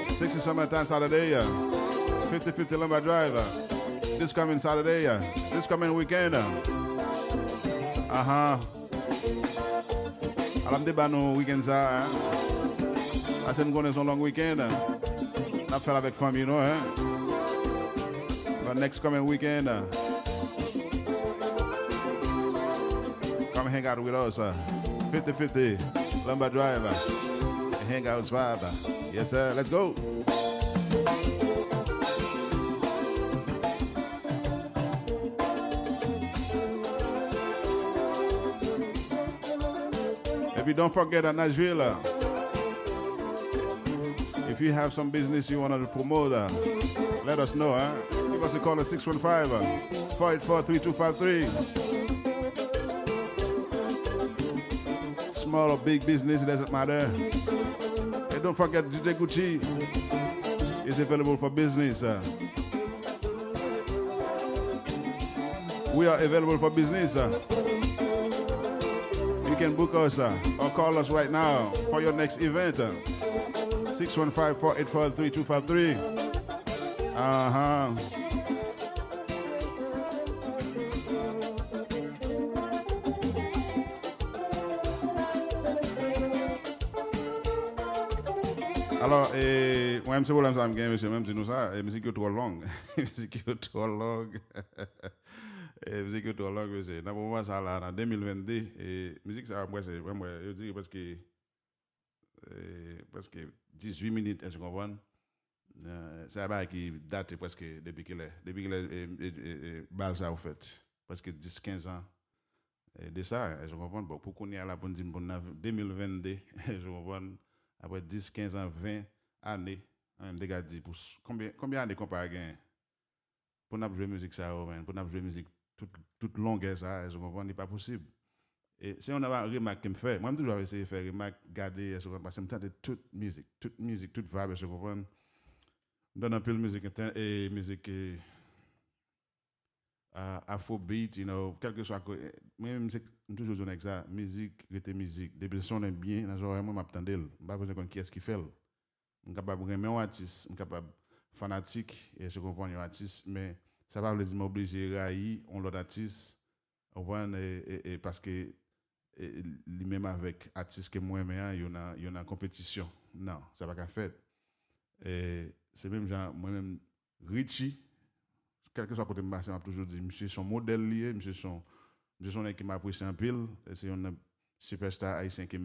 60 summertime Saturday. 50-50 Lumber Drive. This coming Saturday. This coming weekend. Alam débat nos week-ends ça. Assez nous connaissons long week-end. On a fait avec famille, non? But next coming weekend. Come hang out with us. 50-50 Lumber Drive. Hang out spot. Yes, sir. Let's go. If you don't forget at Nashville, if you have some business you want to promote, let us know. Give us a call at 615-484-3253. Small or big business, it doesn't matter. And don't forget DJ Gucci is available for business. We are available for business. You can book us or call us right now for your next event. 615-484-3253. Alors, moi, c'est problème ça me gagne, monsieur, même si nous ça, musique est trop longue. Musique est trop longue. Musique est trop longue, monsieur. Dans le moment ça là, en 2022, et musique ça, moi, c'est vraiment, je dis presque 18 minutes, est-ce que vous comprenez? C'est un bail qui date presque depuis qu'il est balle ça, en fait. Presque 10-15 ans. De ça, je comprends. Bon, pour qu'on y a là pour dire, pour 2022, je comprends. Après 10, 15 ans, 20 années, on a dit combien d'années qu'on peut gagner pour nous jouer musique ça, pour nous jouer musique toute longue ça, je comprends, n'est pas possible. Et si on a une remarque qui me fait, moi je toujours essayer de faire une remarque, garder, parce que je me de toute musique, toute vibe, je comprends. Donne un peu de musique et musique afrobeat, you know, quel que soit, même si je toujours joue avec ça, musique, rete musique, des personnes aiment bien, moi je m'attends d'elle, je ne sais pas qui est-ce qui fait. Je suis capable de aimer un artiste, je suis capable fanatique, et je comprends un artiste, mais ça va veut dire m'obliger à haïr l'autre artiste, et parce que lui-même avec artiste que moi j'aime, il y a une compétition. Non, ça va pas faire. Et c'est même genre, moi-même, Richie, quel que soit côté me passer, m'a toujours dit monsieur son modèle lié, monsieur son qui m'a apprécié en pile, et c'est un superstar haïtien qui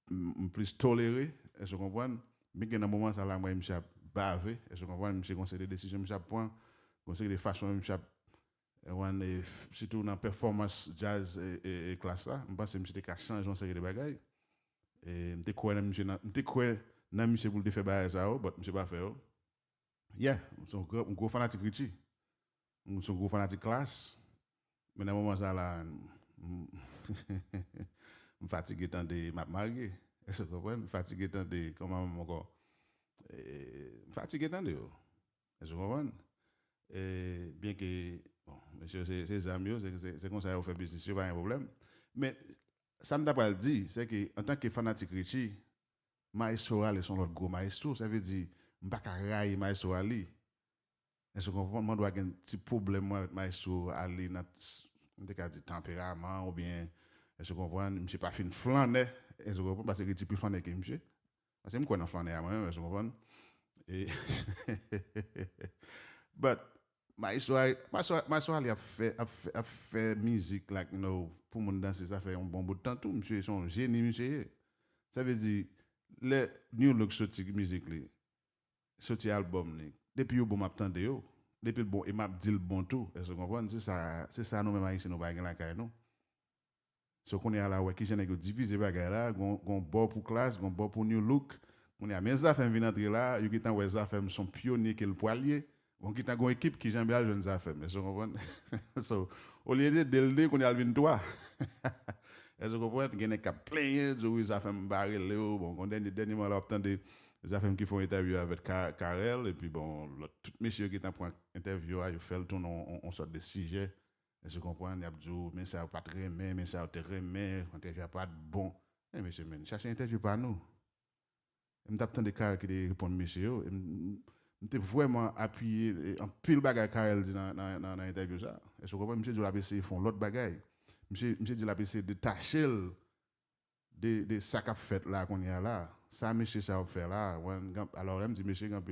me plus toléré, est-ce que vous comprenez? Mais dans un moment ça là moi monsieur a bavé, est-ce que vous comprenez? Monsieur conseil des décisions monsieur a point, conseil des façons monsieur a surtout dans performance jazz et classe là, je pense que monsieur a changé une série de bagages. Et m'te quoi dans monsieur pour le faire bailler ça, mais monsieur pas fait. Yeah, son gros fanatique Richie. Son gros fanatique classe. Mais dans un moment ça là, me fatigué tant de m'a marié. Est-ce que vous comprenez? Fatigué tant de comment encore fatigué tant de. Est-ce que vous comprenez? Et bien que bon, monsieur c'est amis, c'est comme ça on fait business, c'est pas un problème. Mais ça me t'a pas dit, c'est que en tant que fanatique Richie, Maestro Ali sont l'autre gros maestro, ça veut dire m'pas ka railler Maestro Ali. Est-ce que vous comprenez? Moi doit un petit problème avec Maestro Ali dans dit tempérament ou bien est-ce que vous comprenez? Monsieur pas fin flaner, est-ce que vous comprenez? Parce que Richie plus flaner que monsieur. Parce que me connais flaner à moi-même, est-ce que vous comprenez? Et but Maestro Ali a fait musique like pour mon danser ça fait un bon bout de temps tout monsieur son génie monsieur. Ça veut dire le new look sorti musique li sorti album li depuis bon m'attendre yo depuis le bon et m'a dit le bon tout est-ce que vous comprenez c'est ça nous même haïtien nous pas la caille non so qu'on est à la ouais qui j'en ai diviser bagay là gon bord pour classe gon bord pour new look on est à mes affaires venir entrer là yo qui tant ouais affaires sont pionniers que le poilier on qui tant gon équipe qui j'aime bien jeunes affaires est-ce que vous comprenez so au lieu de délder qu'on est à 23 est-ce que vous comprenez qu'il y a plein de gens qui font barrer bon on dernier mois là obtenu des affaires qui font interview avec Karel et puis bon tout messieurs qui t'en prend interview ils fait le tour on sort de sujet est-ce que vous comprenez il y a dit mais ça pas très mais ça très mais interview pas bon et monsieur men chercher interview par nous me t'attend des Karel qui répond monsieur m'était vraiment appuyé en pile bagarre Karel dans l'interview ça est-ce que vous comprenez monsieur dit la PC font l'autre bagarre monsieur dit la PC détacher de ça qu'a fait là qu'on y a là ça monsieur ça fait là alors elle me dit monsieur quand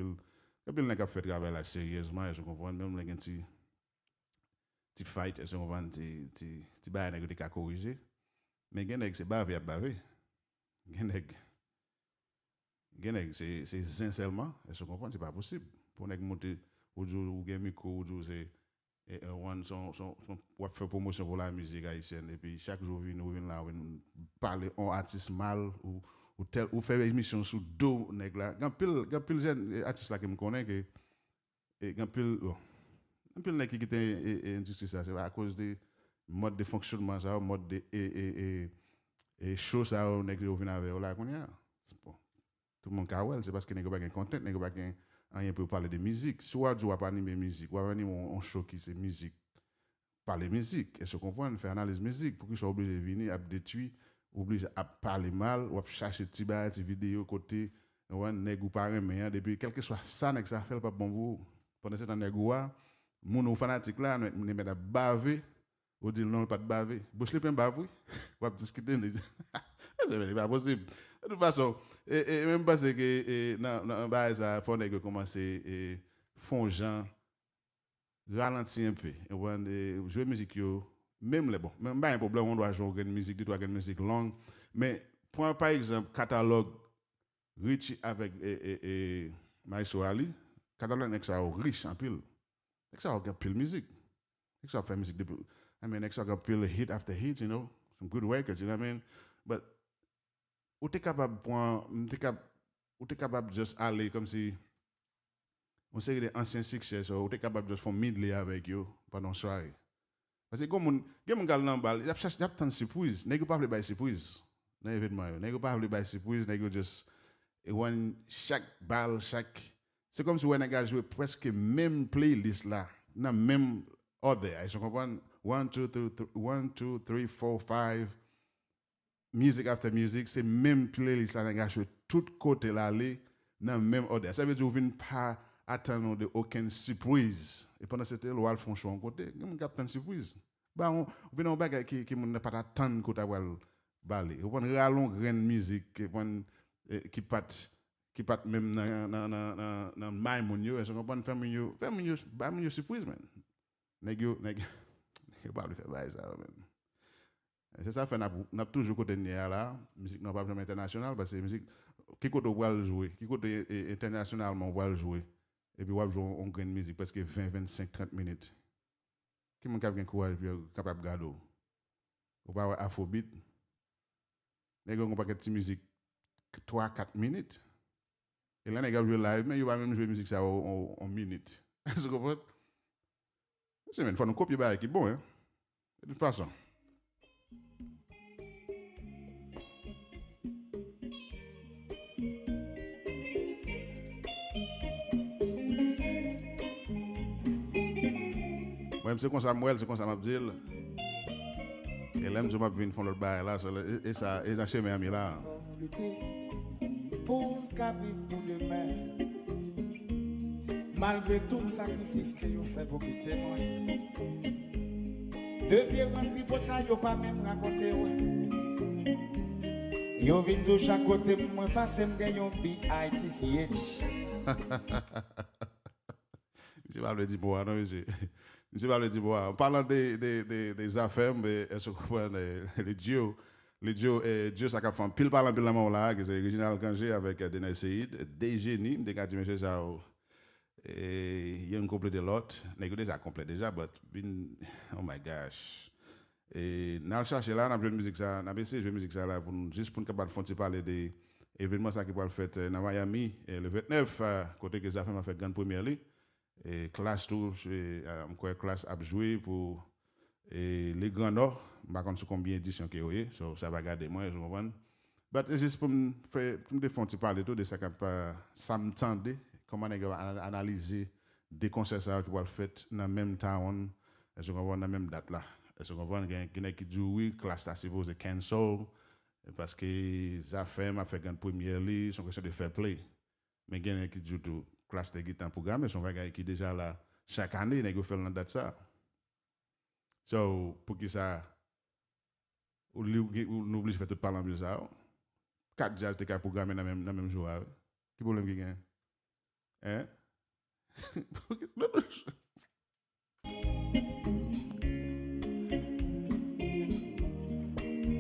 il n'a fait travail là sérieusement je comprends même les gens ti fight je comprends ti ba nèg de corriger mais gen nèg c'est bavé à bavé gen nèg c'est sincèrement je comprends c'est pas possible pour nèg monter ou gen micro ou c'est et son faire promotion pour la musique haïtienne et puis chaque jour vient là parler en artiste mal ou faire émission sous dos nèg là gan pile jeune artiste là que me connaît que gan pile nèg qui quitte industrie ça c'est à cause de mode de fonctionnement ça mode de et show ça nèg qui vient avec là qu'on y a bon tout le monde kawel c'est parce que nèg pas gain content nèg pas gain rien pour parler de musique soit tu vas pas animer musique ou animer on show qui c'est musique parler musique et se comprendre faire analyse musique pour qu'ils soient obligés de venir à détruire obligé à parler mal ou à chercher petit bail petit vidéo côté ouais nèg ou pas mais depuis quel que soit ça nèg ça fait pas bon vous pendant ce temps nèg ou mon fanatique là nous met à baver ou dire non pas de baver bouche les plein bavou ou à discuter c'est pas possible de toute façon et même parce que dans base ça faut nèg commencer font gens ralentir un peu et jouer musique yo même les bon même pas un problème on doit jouer une musique doit une musique longue mais prends par exemple catalogue Richie avec Maestro Ali catalogue nèg ça riche en pile nèg ça a pile musique nèg ça fait musique depuis I mean nèg ça a pile hit after hit you know some good records you know what I mean but ou t'es capable ou t'es capable juste aller comme si on sait des anciens succès ou t'es capable de faire midley avec eux pendant soirée parce que comme mon gars nan bal y a tant de surprise nèg pas vle surprise dans événement nèg pas vle surprise nèg just chaque balle chaque c'est comme si on a joué presque même playlist là dans même ordre je comprends 1 2 3 4 5 music after music c'est même playlist là on joué tout côté là aller dans même ordre ça veut dire vous ne pas attendre de aucune surprise et pendant ce temps le font choix en côté on capte surprise bah on vient en bagage qui mon pas attendre côté wal balé on prend rallon grain musique qui pas même dans maimoun yo et on comprend faire mieux surprise man Nèg yo pas le faire bail ça même. C'est ça fait n'a toujours côté là, musique non pas jamais internationale parce que musique qui côté on va jouer, qui côté internationalement on va jouer et puis on va jouer on gagne musique parce que 20 25 30 minutes. Qui mon capable courage capable garder. Ou pas afrobeat. Nèg on pas de musique 3 4 minutes. Et là nèg jouer live mais il va même jouer musique ça en minute. Vous comprenez? C'est même faut nous copier bail qui bon hein. De toute façon. Moi, c'est comme ça, c'est comme ça, m'a dit. Et là, je m'a venir faire l'autre bail là, et ça, et dans chez mes amis là. Pour qu'à vivre pour demain, malgré tout le sacrifice que vous faites pour quitter moi. De vieux tripotage, vous pas même raconter. Vous venez de chaque côté, moi, passer, je gagne un BITCH. Je vais le dire, bon, non, monsieur. Je vais le dire, bon, en parlant des affaires, mais est-ce que vous comprenez le duo, ça a fait un pile parlant de la mort là, que c'est original Kangé avec Denay Seyd, des génies, des gars, monsieur, ça, et il y a une complète de l'autre, n'est déjà complet déjà, mais oh my gosh. Et nous allons chercher là, nous avons joué musique ça, nous avons essayé de jouer musique ça là, juste pour nous capable de parler des événements ça qui va le faire dans Miami, le 29, côté que ça fait, m'a fait grande première ligne. Et classe tout, quoi classe a joué pour les grands nord, je ne sais pas combien d'éditions qu'il y a, ça va garder moi, je comprends. Mais c'est juste pour me défendre parler tout de ça ça me tendait comment on va analyser des concerts qui vont le faire dans le même temps, je comprends dans la même date là. Je comprends qu'il y a qui dit oui, classe a supposé cancel parce que ça fait m'a fait une première ligne, c'est une question de fair play. Mais il y a qui dit tout classe de guitare programme, son bagage qui déjà là chaque année nèg fait dans date ça. So pour que ça ou n'oublie faire tout parler de ça. 4 jazz de programme dans même jour. Qui problème qui gagne? Hein?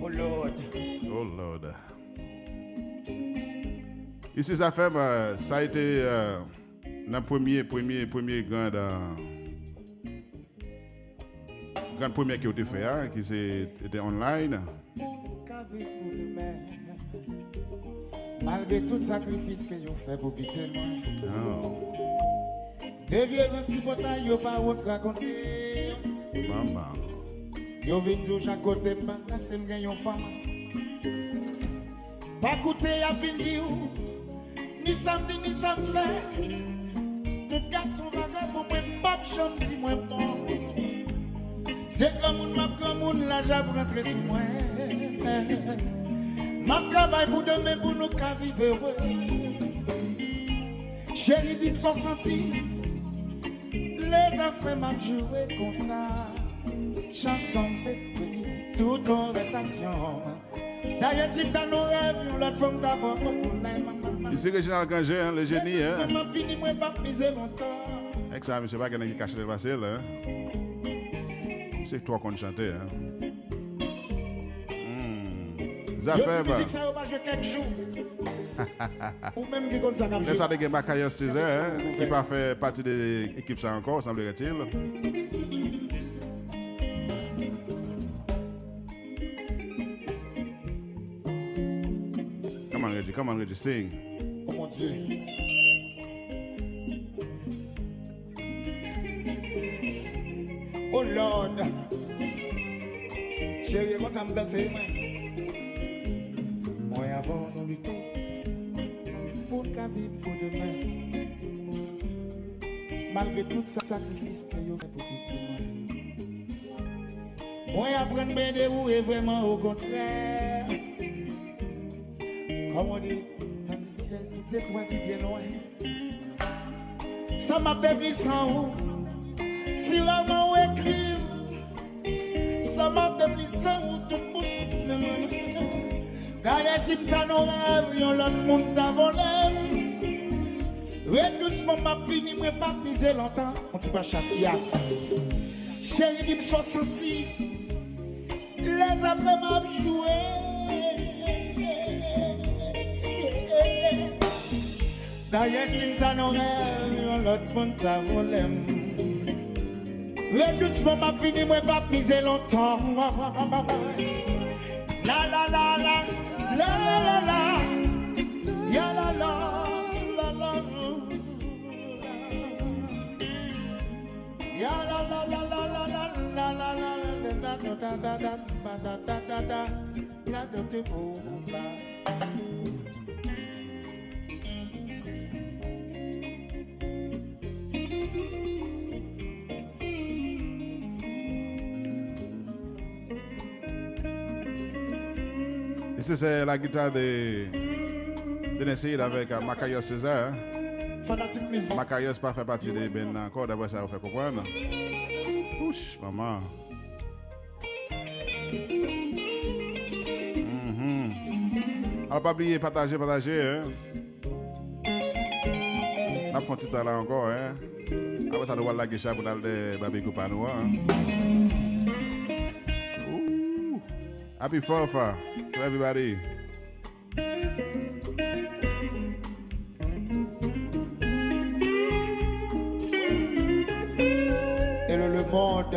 Oh Lord. Oh Lord. Ici, ça fait, ça a été le premier grand premier qui a été fait, qui était online. Malgré tout sacrifice que vous faites pour quitter moi. Oh. Des vieux principaux, vous pas autre raconter. Maman. Vous venez toujours à côté, je vais me gagner une femme. Pas coûter à venir. Ni samedi, ni samedi. Tout garçon vagabond, moi, pas chanter, moi, bon. C'est comme on la j'aime rentrer sous moi. Ma travail pour demain, pour nous qu'à vivre heureux. Chérie, dit sont sentis. Les affaires m'a joué comme ça. Chanson, c'est poésie, toute conversation. D'ailleurs, si t'as nos rêves, nous l'autre femme d'avoir beaucoup de Ici, Réginald Kangé, le génie. Hein? Je fini, moi, pas miser longtemps. Avec ça, monsieur, pas qu'il qui cache le passé, là. C'est toi qu'on chante, hein. Zafé, musique, ça va jouer quelques jours. Ou même qui compte ça comme ça. Ça, de Macaillot Césaire, qui n'a pas fait partie de l'équipe, ça encore, semblerait-il. Come on, Reggie, sing. Oh mon Dieu. Oh Lord. Chérie, comment ça me passe, moi avant nous lutter pour qu'à vivre pour demain. Malgré tout ce sacrifice que vous faites pour quitter moi. Moi apprendre bien de vous et vraiment au contraire. Comme on dit, dans le ciel, toutes ces étoiles qui viennent loin. Ça m'a dévie sans vous. Si vraiment on écrit, ça m'a dévie sans vous. Tout le monde. D'ailleurs, si t'as nos rêves, l'autre monde t'a volé. Doucement, m'a fini, moi pas miser longtemps. On dit pas chapias. Chérie, il me soit senti. Les affaires m'a joué. D'ailleurs, si t'as non rêve, l'autre monde t'a volé. Le doucement m'a fini, moi pas miser longtemps. La la la la, la la la, ya la la, la la, ya la la la la la la la la la da da da da da da da da la da da Kompa. Ici, c'est la guitare de Nesside avec Macayos César. Fanatique musique. Macayos pas fait partie des Ben encore, d'après ça, vous fait comprendre. Ouch, maman. Alors, pas oublier, partager. Hein. On a fait un petit talent encore. Hein. Après ça, nous allons la guiche pour aller babi coupa nous. Ouh. Happy Fofa to everybody. Et le monde.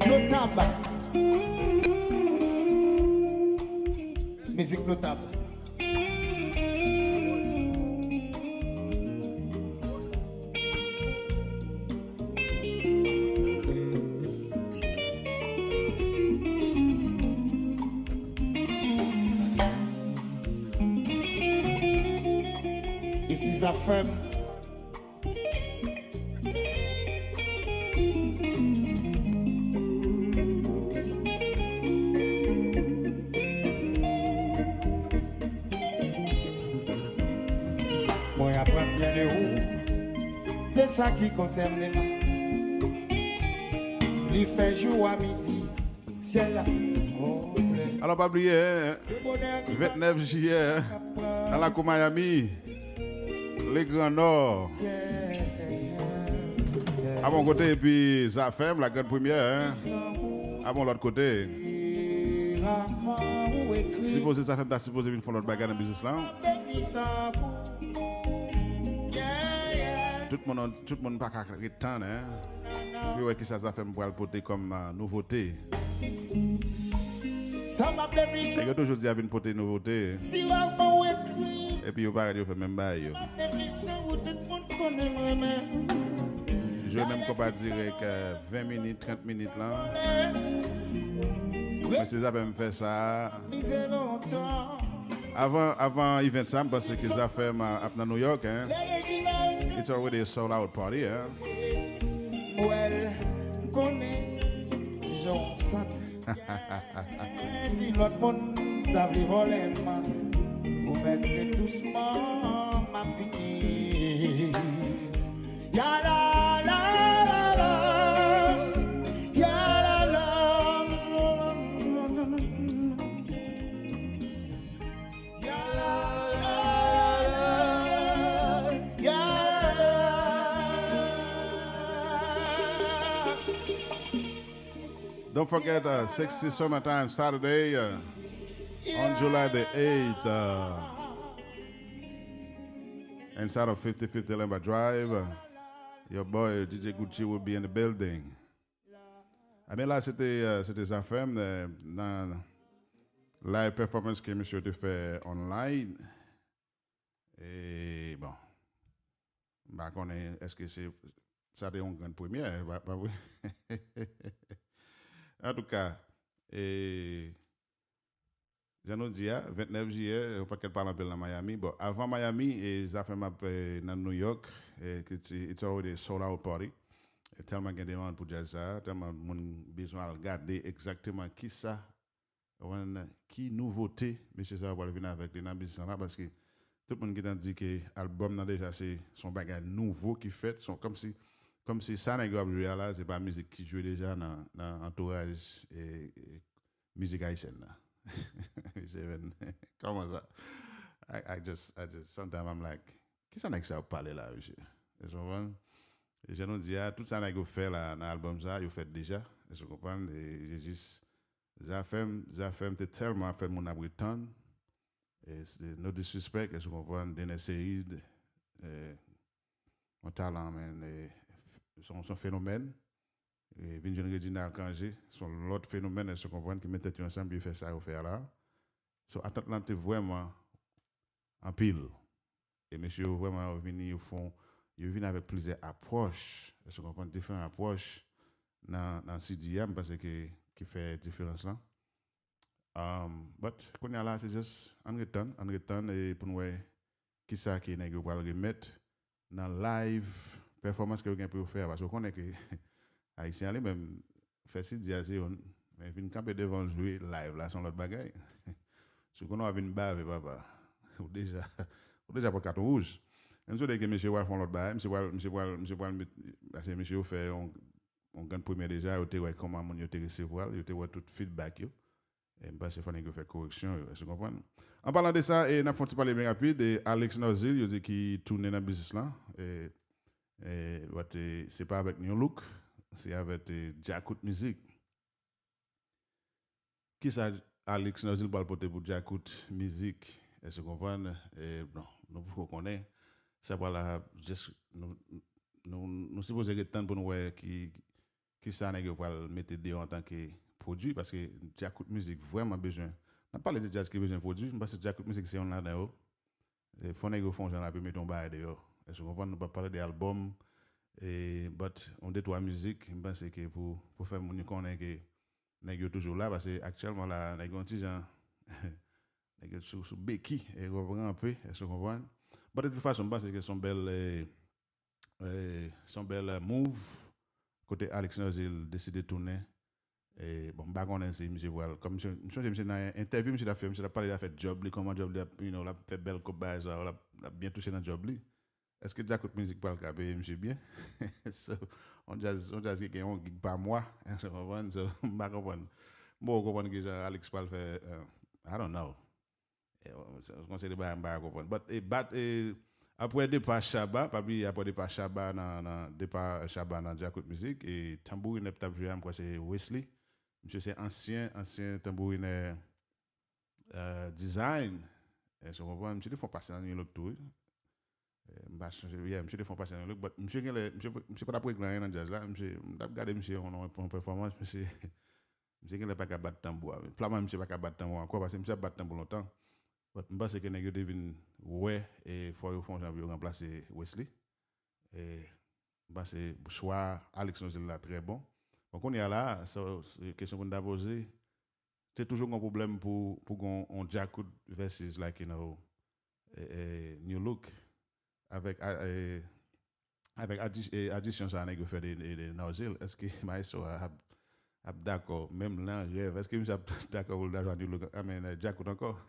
Notable. Musique notable. Ici, ça fait. Moi, apprendre bien de où, de ça qui concerne les mains. Il fait jour à midi, ciel là, trop bleu. Alors, pas oublier, hein, 29 juillet, hein, dans la Miami, les Grands Nord. À mon côté, et puis Zafem, la grande première, hein, à mon l'autre côté. Si vous êtes Zafem, t'as supposé venir faire notre bagarre dans le business là. Tout le monde pas qu'à temps, hein. Puis ouais, qui ça Zafem pour le porter comme nouveauté. Et que toujours dit à venir porter nouveauté. Et puis, vous ne faites même pas. Je même pas dire que 20 minutes, 30 minutes là. Mais si ça me fait ça. Avant event ça, parce que ça fait à New York, hein. It's already a sold out party, hein. Well, connais, j'en senti. Si l'autre monde t'a vu voler, vous mettrez doucement ma vie. Ya la la la la, ya la la, ya la la, ya la. Don't forget 60 Summertime Saturday on July the 8th. Inside of 5050 Lemba Drive, your boy DJ Gucci will be in the building. Mais là, c'était ZFM dans live performance que monsieur te fait online. Et bon, bah, est-ce que ça a été une grande première? Bah, oui. En tout cas, et je nous dis, 29 juillet, on pas qu'elle parle un peu dans Miami. Bon, avant Miami, et ça fait dans New York, et it's already a sold out party. Et tellement qu'il y a des gens pour dire ça, tellement mon besoin de regarder exactement qui ça, qui nouveauté, monsieur ça va venir avec les business là, parce que tout le monde qui t'a dit que l'album déjà c'est son bagage nouveau qui fait, comme si ça n'est pas c'est pas musique qui joue déjà dans l'entourage et musique haïtienne là. Comment ça? I just sometimes I'm like, qui ça n'est que ça parler là, monsieur? Et je nous dis, tout ça que vous faites là, dans l'album, ça, vous faites déjà. Est-ce que vous comprenez? Et j'ai juste, ça fait tellement fait mon abriton. Et no disrespect, est-ce que vous comprenez? D'une série, mon talent, man, son phénomène. Et Vinjen Regina Kangé, son l'autre phénomène, est-ce que vous comprenez? Qui mettait ensemble, il fait ça, il fait là. So, attente vraiment en pile. Et monsieur, vraiment, ils viennent avec plusieurs approches. Est-ce que vous comprenez? Différentes approches dans CDM parce que qui fait différence là. But quand y a là, c'est juste en return et pour nous qui ça qui est va le remettre dans live performance que vous avez pu faire parce qu'on connaît que haïtien les même fait CDM mais vinn camper devant jouer live là son l'autre bagaille. Ce qu'on a une bave papa. Ou déjà pour carton rouge. Même si que monsieur va faire l'autre bagaille, monsieur fait on gagne premier déjà, il ouais comment mon yote recevoir, il ouais tout feedback yo. Et bah c'est fallait que faire correction, est-ce que vous comprenez? En parlant de ça, et n'a pas parler bien rapide et Alix Nozile, il dit qui tourne dans business là et c'est pas avec New Look, c'est avec Jakut Music. Qui ça Alix Nozile parle porter pour Jakut Music, est-ce que vous comprenez? Et bon, nous faut connaître ça voilà juste nous supposons attendre pour nous voir qui ça n'est pas mettre en tant que produit parce que Jakut Music vraiment besoin. On parle de jazz qui besoin de produit parce que Jakut Music c'est on là dedans. Il faut que font genre la mettre en bas dehors. Est-ce que vous comprenez? Nous pas parler d'album et but on dit trois musique, je pense que pour faire mon connaître que nèg toujours là parce que actuellement là nèg un petit gens nèg sous Becky et reprend un peu, est-ce que vous comprenez? Mais de toute façon, je pense que son bel move côté Alix Nozile décidé de tourner et bon bah on c'est monsieur voilà comme monsieur dans interview monsieur a parlé a fait job li comment job li l'a fait belle coupe base l'a bien touché dans job li est-ce que Jakut Music parle ka payer monsieur bien so on jazz qui on gig par mois je comprends so pas comprendre moi comprendre que Alix parle fait I don't know je conseille de pas comprendre but après départ Chaba, après départ Chaba dans Jakut Music et tambourine t'a joué moi c'est Wesley. Monsieur c'est ancien tambourine design. Je comprends monsieur ils font passer dans le tout. Monsieur ils font passer dans le but monsieur pas après rien dans jazz là, monsieur regarder monsieur en performance monsieur qui n'est pas capable de tambour. Plan monsieur pas capable de tambour encore parce que monsieur a battu tambour longtemps. Je pense que nous devons ouais et faut remplacer Wesley et c'est choix Alix Nozile là très bon. Donc on est là, c'est question qu'on a posée. C'est toujours un problème pour on Jakut versus like you know New Look avec addition ça nèg fait de Nozile. Est-ce que maestro a d'accord même là rêve est-ce que vous d'accord pour l'argent New Look Jakut encore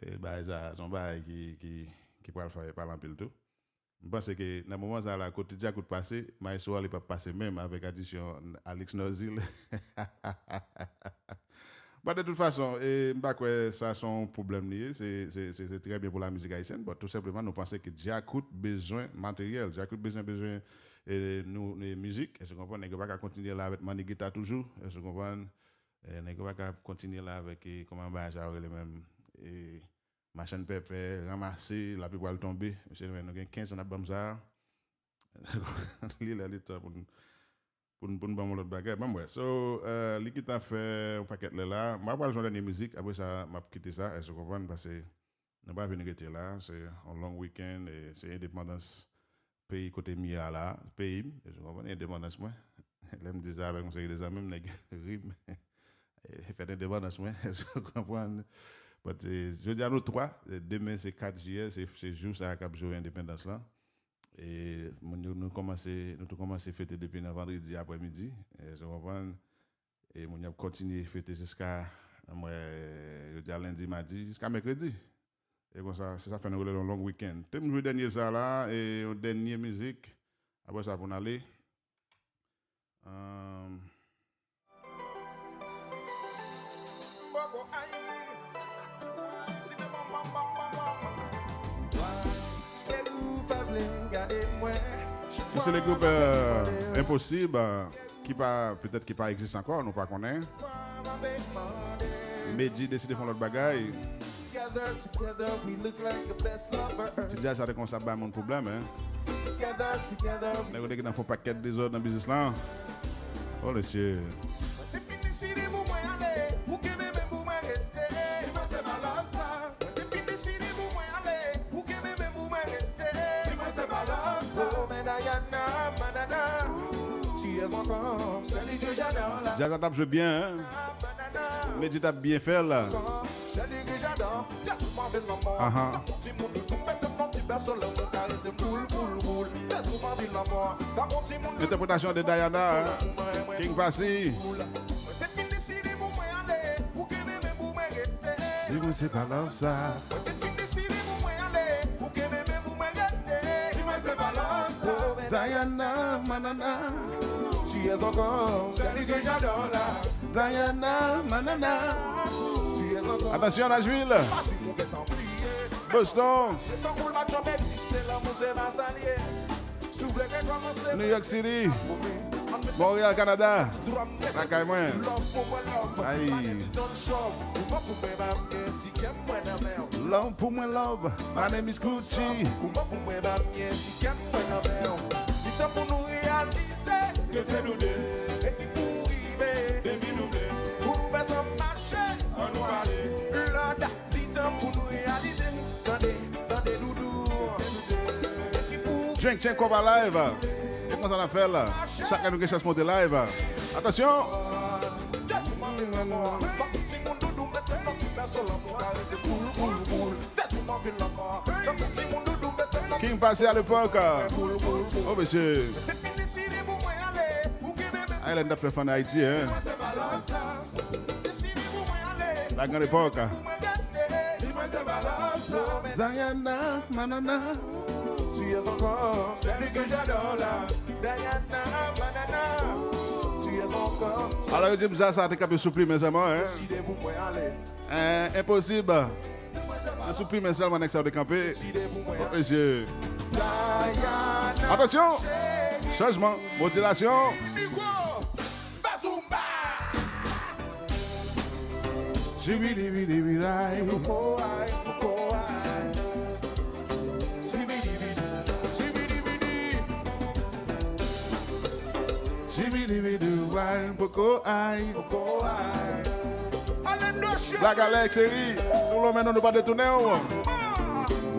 et bah ça son bail qui pourra faire par Anpil tout. Je pense que dans le moment ça là côté Jakut passé, maestro il pas passer même avec addition Alix Nozile. Bah de toute façon pas que ça son problème lié, c'est très bien pour la musique haïtienne, mais tout simplement nous pensons que Jakut besoin matériel, Jakut besoin nous musique, est-ce que vous comprenez n'est pas continuer là avec mani guitare toujours, est-ce que vous comprenez n'est pas continuer là avec comment bah ça les mêmes et machine pépé ramasser la puis pour tomber monsieur nous avons 15 on a bam ça lila lita pour bon l'autre bagarre même ouais so l'équipe a fait un paquet là moi pas jouer dernière musique après ça m'a quitté ça et je comprends parce que n'a pas venir rester là c'est un long week-end et c'est indépendance pays côté mia là pays je comprends indépendance moi l'aime déjà avec conseil des amis nèg rime et fait indépendance moi je comprends. But, je dis à nous trois, demain c'est 4 juillet, c'est jour ça a joué indépendance là. Et nous commençons à fêter depuis vendredi après-midi. Je comprends. Et nous avons continué à fêter jusqu'à je dis à lundi, mardi, jusqu'à mercredi. Et comme ça, ça fait un long week-end. Nous jouons dernier ça là, et une dernière musique. Après ça, pour aller. C'est le groupe Impossible qui peut-être qui pas existe encore, nous pas connaît. Medji décide de faire l'autre bagaille. Tu dis ça comme ça pas mon problème hein. Mais vous dites qu'il faut pas qu'être des autres dans le business là. Oh le ciel. Jazz tape joue bien, hein? Mais tu tapes bien fait là. L'interprétation de Diana, hein? King Passy. Dis-moi c'est pas là ça. Diana, manana. Tu es encore celle que j'adore là. Diana, manana. Tu es encore. Attention à la juillet. Boston. New York City. Montréal, Canada. La moi. Aïe. Love pour moi, love. My name is Gucci. Pour nous réaliser que c'est nous deux et qui pour arriver demi nous deux pour nous faire son marché on nous aller l'ordre dit-on pour nous réaliser tendez doudou et qui pour Genyen Kompa live et comment ça fait là chacun nous cherche monter live attention King passé à l'époque. Oh monsieur. Elle a fait fan Haïti hein. La grande époque. Diana, manana. Tu es encore celle que j'adore là. Diana, manana. Tu es encore. Alors je dis ça t'es capable de supprimer seulement hein. Impossible. Je supprime seulement avec ça de camper. Oh, monsieur. Attention. Changement. Motivation. La galère, chérie, pour le moment, nous pas détourner.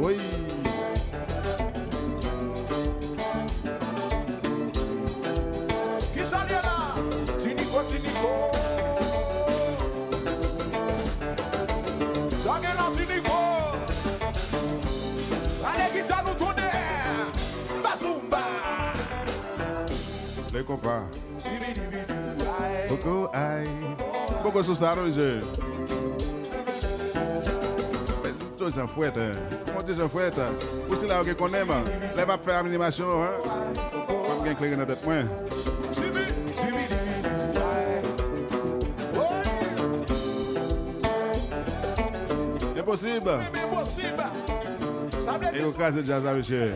Oui. Qui s'en est là? Tinico. Ça vient là, Tinico. Allez, guitare, nous tourner. Bazumba. Les compas. Boko aïe. Boko sous ça, Roger. Tous en fouette. Comment tu en fouette? Aussi là, on connaît, là, va faire animation, hein? Comme bien clair dans tête, moi. Impossible. Et au cas de jazz, monsieur.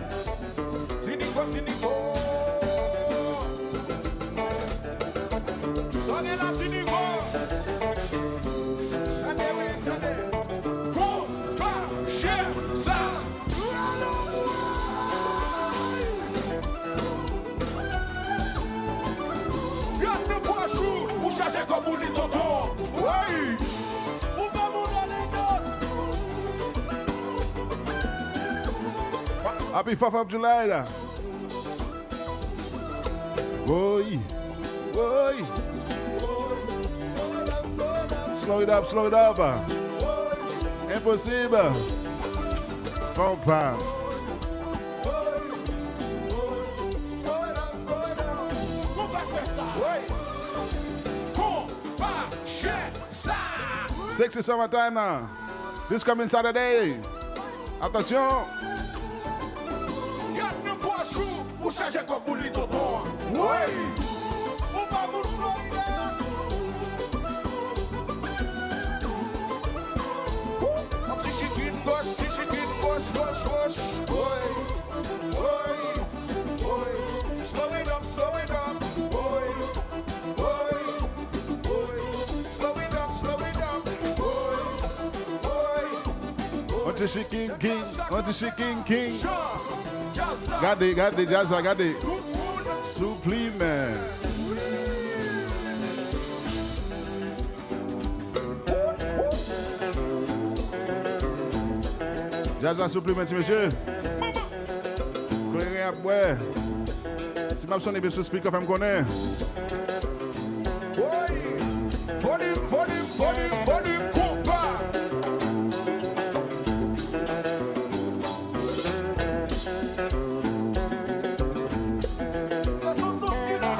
Tinico. Sonne la Tinico. Comme vous dites, oui. Où va vous donner d'autres? Happy 4th of July là. Oui. Slow it up. Impossible. Kompa. Sexy summertime now. This coming Saturday. Attention. Ou changer comme vous dites, oui. On va vous gauche. Oui. King. Gade, Jazza, gade. Supplement. Jazza supplement, monsieur. Claire à boire. Si ma sonne bien sur speaker, femme connaît. Volume, Kompa. Ça s'en sort qui là.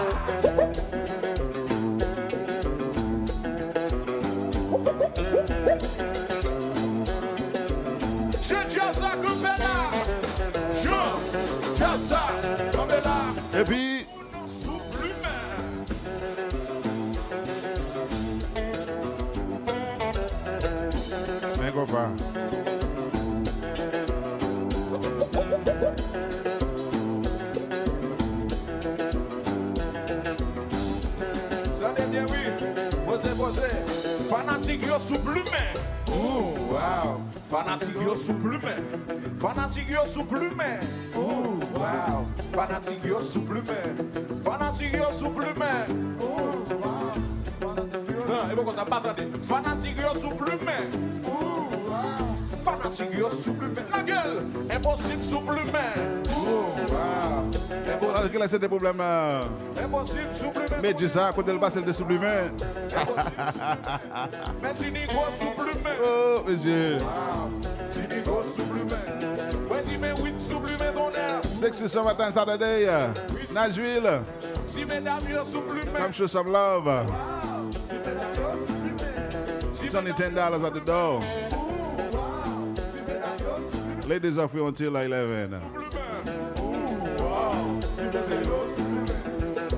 Je Jazza comme là. Je Jazza comme là. Et puis Kompa. Ça n'est bien oui. Posez. Fanatique yo sous plume. Oh wow. Fanatique yo sous plume. Fanatique yo sous plume. Oh wow. Fanatique yo sous plume. Fanatique yo sous plume. Oh wow. Non, et pourquoi ça pas attendre. Fanatique yo sous plume. Fanatique yo supplément. La gueule, impossible supplément. Oh, wow. Impossible. Quel est le problème là? Impossible supplément. Mais dis ça, quand elle passe le supplément. Mais Tinigo supplément. Oh, monsieur. Wow. Tinigo supplément. Ouais, dis mais 8 suppléments dans l'air. Sexy summertime Saturday. Nashville. Si mesdames yo supplément. Come show some love. Wow. Si mesdames yo supplément. It's only $10 at the door. Ladies are free until 11.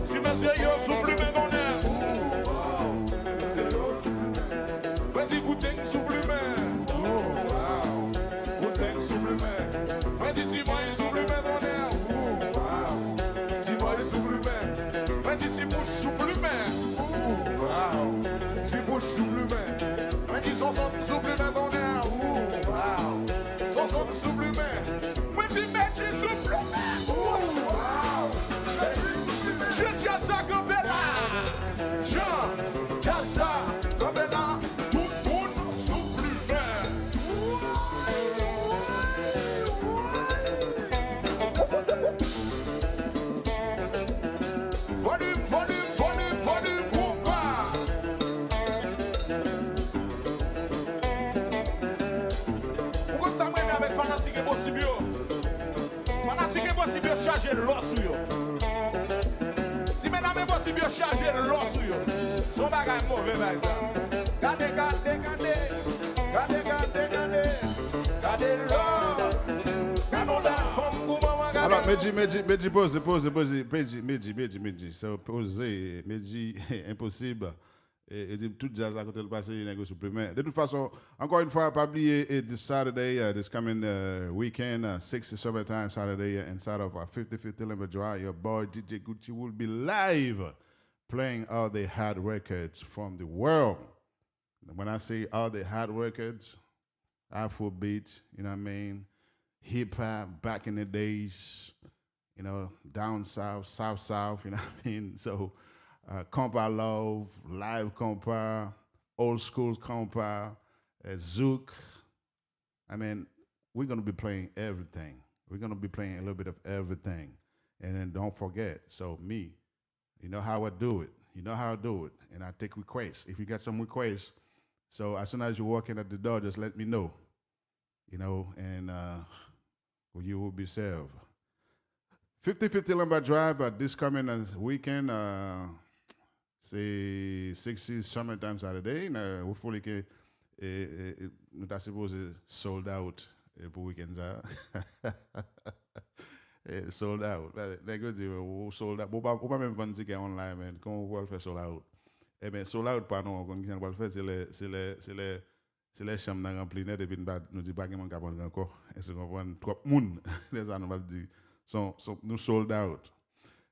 Si monsieur yo supplément dans l'air. Petit goûter supplément. Goûter supplément. Petit timoy supplément dans l'air. Timoy supplément. Petit bouche supplément. Petit bouche supplément. Petit sonson supplément dans l'air. Sonson supplément. Petit magic supplément. Wow. Je Jazza comme là. Je Jazza comme là. Tout le monde supplément. Volume, Kompa. Pourquoi ça m'aime avec fanatique et possible? Fanatique et possible charger l'os sur yo. Si mesdames et possible charger l'os sur yo. Son bagage mauvais par exemple. Gardez l'or. Gardons la femme comment regarder. Alors, Medji, pose. Medji. So, poser, Medji, impossible. Et dit tout jazz à côté de passer, il y a un supplément. De toute façon, encore une fois, pas oublier this Saturday, this coming weekend, 60 Summertime Saturday, inside of our 55th Limber Drive, your boy DJ Gucci will be live playing all the hot records from the world. When I say all the hot records, Afrobeat, you know what I mean? Hip hop back in the days, you know, down south, you know what I mean? So, Kompa Love, Live Kompa, Old School Kompa, Zouk. I mean, we're going to be playing everything. We're going to be playing a little bit of everything. And then don't forget, so me, you know how I do it. You know how I do it. And I take requests. If you got some requests, so as soon as you're walking at the door, just let me know. You know, and you will be served. 50-50 Lombard Drive this coming weekend. C'est 60 Summertime Saturday. Hopefully que nous sommes supposé sold out pour week-end. Sold out. Les gars disent sold out. On ne peut pas même vendre des tickets online, man. Comment on va le faire sold out? Eh bien, sold out, pas non. Quand on va le faire, c'est les chambres dans remplies net et puis nous disons pas qu'il manque à prendre encore. Est-ce qu'on prend trop de monde? Les gens nous dire. Nous sold out.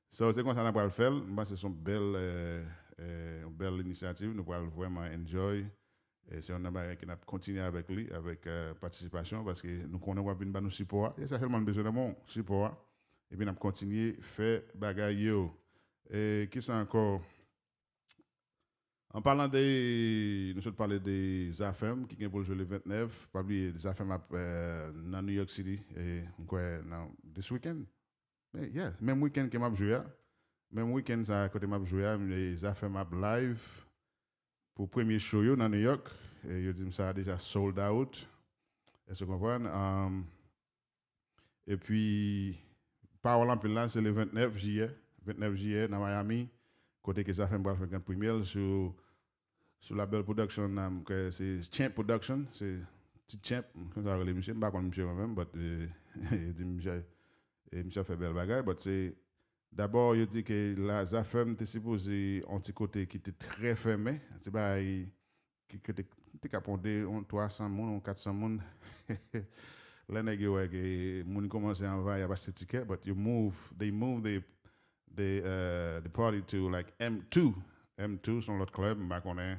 So, c'est comme ça qu'on va le faire. C'est une belle initiative. Nous allons vraiment enjoy. Et c'est un homme qui a continué avec lui, avec participation, parce que nous connaissons pas nous support. Et ça seulement besoin de mon support. Et puis, nous avons continué à faire bagaille. Et qui c'est encore? En parlant des. Nous sommes parlé des AFM qui viennent pour jouer le 29. Pas oublier des AFM dans New York City. Et quoi, this weekend? Mais, yeah, même week-end que m'a joué. Même week-end, ça, côté m'a joué, les AFM live pour le premier show dans New York. Et je dis ça a déjà sold out. Est-ce que vous comprenez? Et puis, parole Anpil là, c'est le 29 juillet. 29 juillet dans Miami. Côté que ça fait un premier sur la belle production, c'est Champ Production. C'est petit Champ, comme ça, les monsieur, je ne sais pas monsieur moi-même, mais monsieur fait belle bagaille. Mais c'est d'abord, il dit que la ZAFM était supposé un petit côté qui était très fermé. C'est pas qui était capable 300 personnes, 400 personnes. Là, les gens commencent à envoyer, il y a pas de ticket, but they move the party to like M2. M2 sont l'autre club, je connais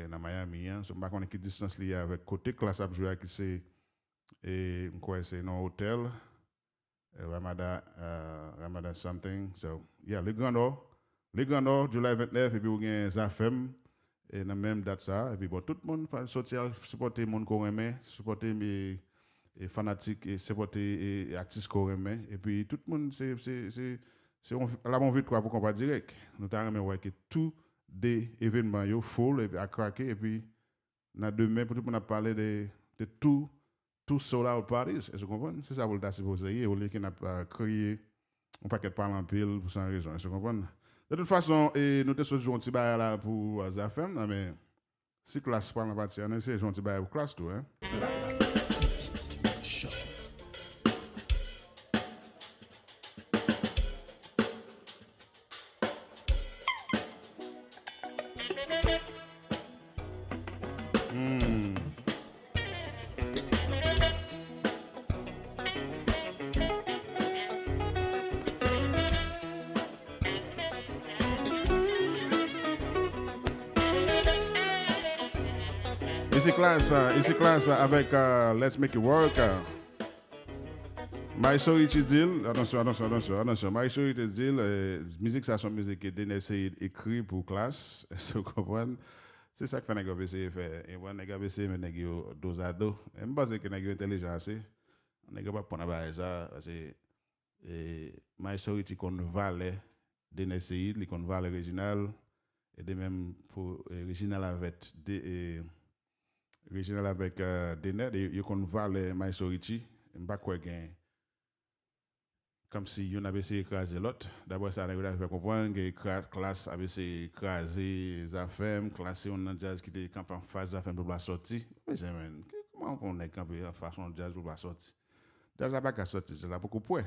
dans Miami. So, je connais qui distance liée avec côté classe à jouer qui c'est c'est dans hôtel Ramada something. So yeah, le Grand Nord, July 29 et puis vous avez Zafem et dans même date ça et puis bon tout le monde sortir supporter monde qu'on aime, supporter mes fanatiques et supporter artistes qu'on aime et puis tout le monde c'est la bonne vie pour Kompa direct. Nous avons ouais que tout des événements yo full et à craquer et puis dans demain pour tout le monde parler de tout sold out parties. Est-ce que vous comprenez? C'est ça vous le supposé au lieu qu'on a créé un paquet de parler en pile pour sans raison. Est-ce que vous comprenez? De toute façon, nous te souhaitons un petit bail là pour Zafem, mais si classe parle en partie, c'est un petit bail pour classe tout hein. Ici classe avec Let's Make It Work. My Sority Deal, attention. My Sority Deal, musique, ça, c'est une musique qui est écrite pour classe. Est-ce que vous comprenez? C'est ça que fait nègre essayer faire. Et moi, nègre essayer mais nègre dos à dos. Et me pense que nègre intelligent assez. Nègre pas prendre bail ça parce que My Sority qu'on valait d'essayer, li qu'on valait original et de même pour original avec Denet, ils qu'on valait My Sority, m'pas quoi gain. Comme si yon avait essayé d'écraser l'autre. D'abord, ça a fait comprendre que classe avait essayé d'écraser les affaires, classer un jazz qui était campé en face des affaires pour la sortie. Mais c'est comment on est campé en façon de jazz pour la sortie? Jazz n'a pas qu'à sortir, c'est là pour couper.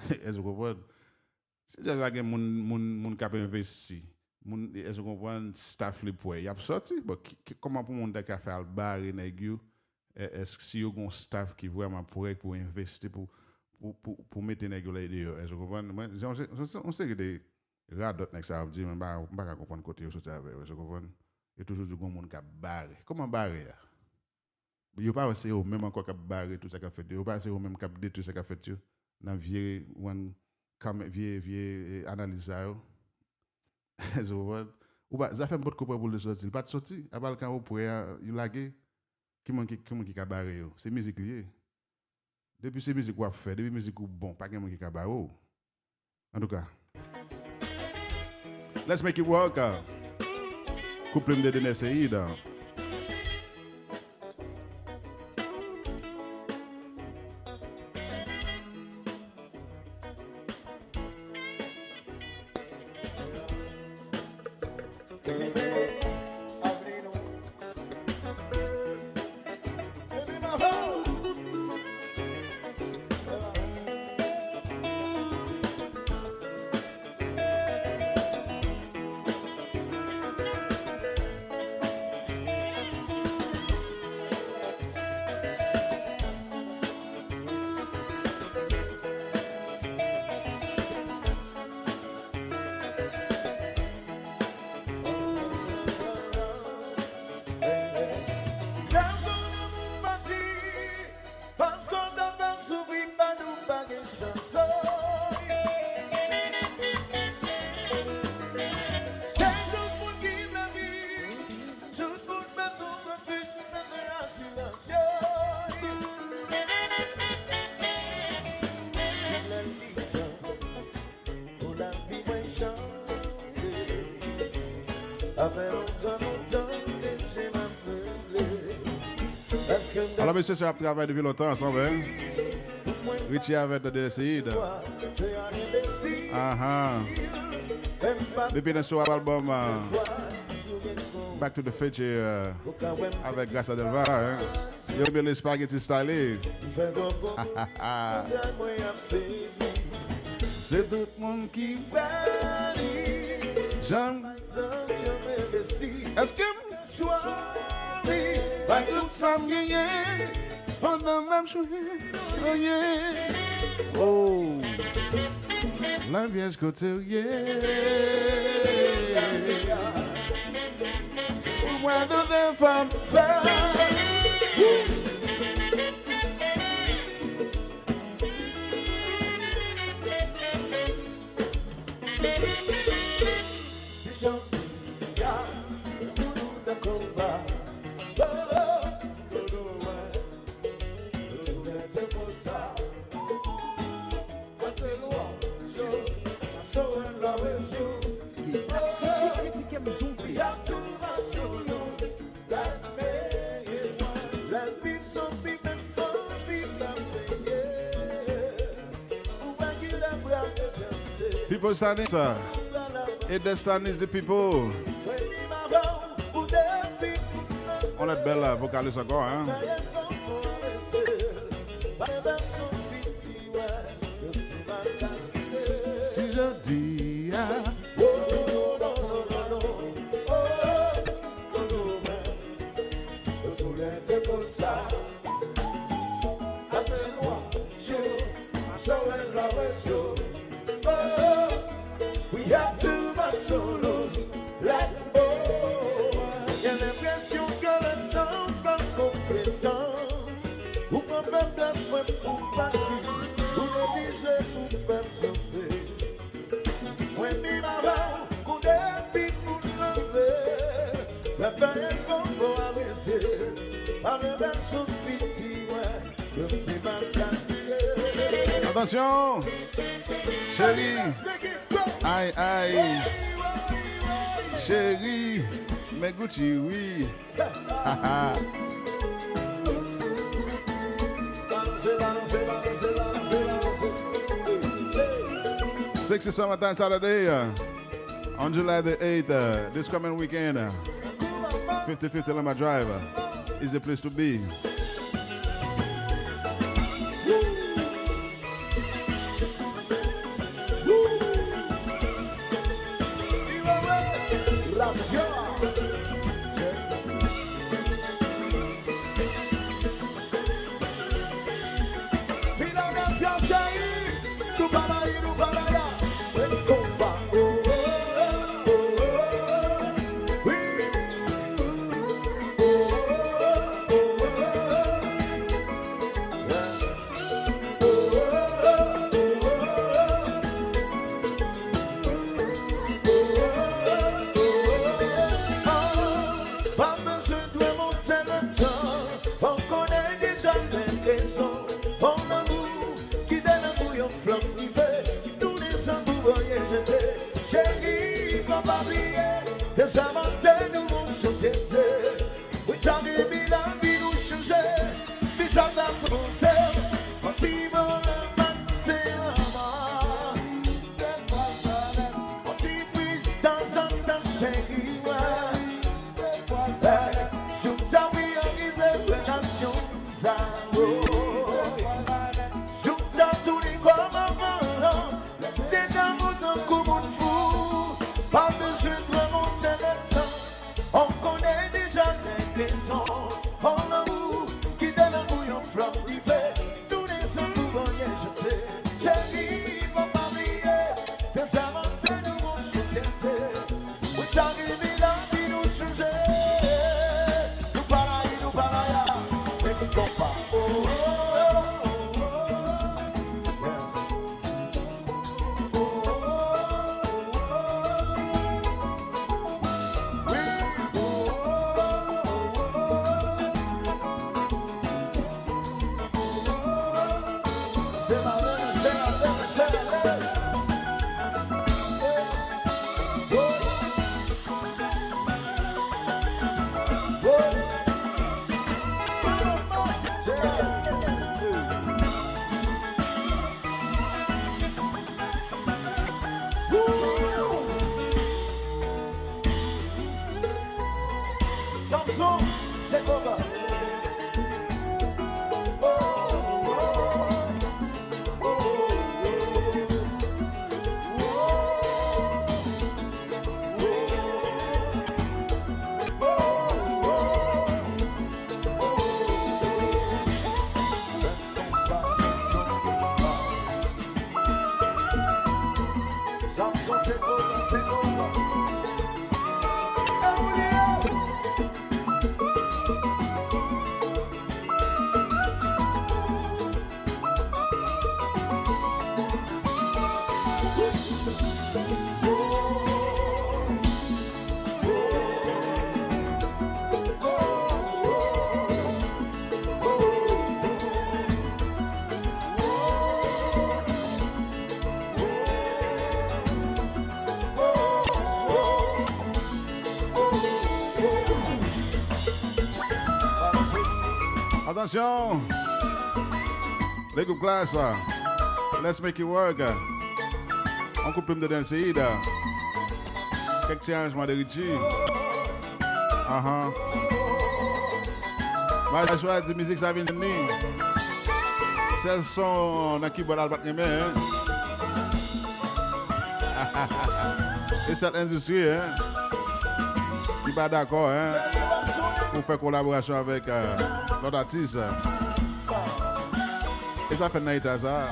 Est-ce que vous comprenez? Si jazz a un moun qui a investi, est-ce que vous comprenez? Staff le pour il a sorti. Comment pour moun qui a fait le bar et nèg est-ce que si vous avez un staff qui vraiment pour investir pour mettre les gens là, est-ce que vous comprenez? On sait que des radotes, ça veut dire, mais je ne peux pas comprendre côté où ça veut dire, est-ce que vous comprenez? Il y a toujours des gens qui barré. Comment barrer? Il n'y a pas aussi même encore qui barré tout ça qui a fait. Il n'y a pas aussi même qui détruit tout ça qui a fait. Dans vieille analyse ça. Est-ce que vous comprenez? Ou pas, ça fait un peu de coupure pour le sortir. Pas de sortir. À part quand vous pouvez laguer, qui a barré? C'est musique liée. Depuis ces musiques qu'on fait, depuis musique bon, pas quelqu'un qui a barré. En tout cas, let's make it work. Couple de DNSI dans. Alors, monsieur, ça a travaillé depuis longtemps ensemble, hein? Richie avait de décider. Depuis le soir album Back to the Future avec Gassa Delva, hein? Il y a les spaghetti stylés. C'est tout le monde qui j'aime. Est-ce que pas tout ça me gagne pendant même chose. Oh yeah. Oh. La vieille côté yeah. Where do they from? People standing, sir. Et the stand is the people. On est belle là, vocaliste encore, hein? Si je dis, we have too much solos. Let's go. Y'a l'impression que le temps va compressante. Ou qu'on fait place pour pas qui. Ou négliger pour faire souffrir. When we m'avons, qu'on est pour lever. La paix faut avancer. Avec un souffle petit, ouais. Le petit matin. Attention, chérie. Aïe, aïe. Chérie, mes Gucci, oui. Six is summertime Saturday on July the 8th. This coming weekend, 50-50 Lima Drive is the place to be. Ça montait nous mon société. Oui, t'as mis la vie nous changer. Mais ça t'a pensé. Quand il va le matin là-bas. C'est pas ça. Quand il puisse dans un temps chéri. C'est pas ça. Sur ta vie en réservation. Ça sur ta tous les corps avant. T'es dans mon temps comme un fou. Pas besoin de remonter le temps. On connaît déjà les raisons. On l'amour qui donne un bouillon flamme d'hiver. Tous les sons nous voyez jeter. Chérie, va pas briller. Des aventures de mon société. Où t'arrives la vie nous changer. Nous pareil, mais nous Kompa. Samson, take over, take over. Attention, les groupes classe, let's make it work. On coupe de danse ida. Quelques changements de Richie. Je choisis de musique, ça vient de nous. C'est le son dans qui boit l'albat de main. Et cette industrie, qui va d'accord, pour faire collaboration avec l'autre artiste. Et ça fait night ça.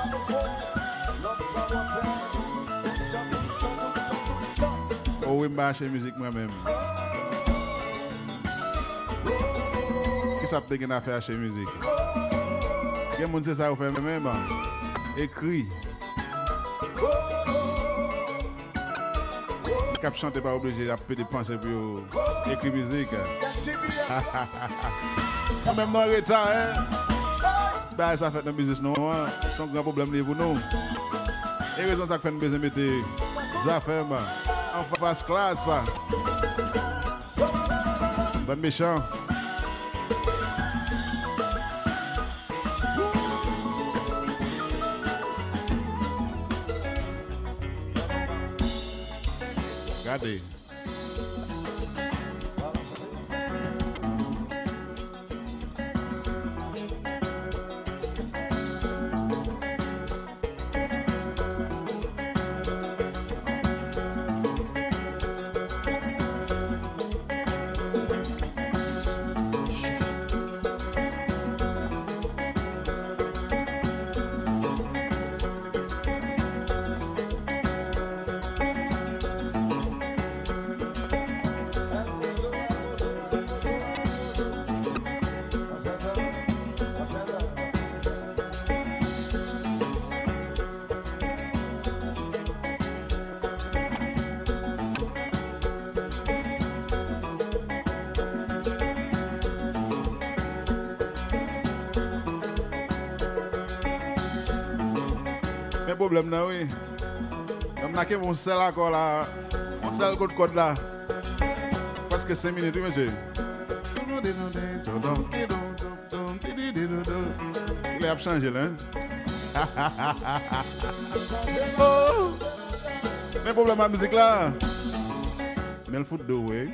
Oh oui, je suis musique moi-même. Qui ça peut gagner à faire chez musique? Quel monde sait ça vous fait même? Écrit. Cap chanter pas obligé à peu de penser pour écrire musique. Même dans le retard, c'est pas ça fait dans le business non, c'est un grand problème pour nous. Et raison ça fait une besoin de mettre des affaires en face classe. Bon méchant. Regardez. Problème là oui. On a qu'un seul accord là, un seul code là. Parce que 5 minutes monsieur. Il a changé là. Oh. Mais problème à la musique là. Mais le foot de oui.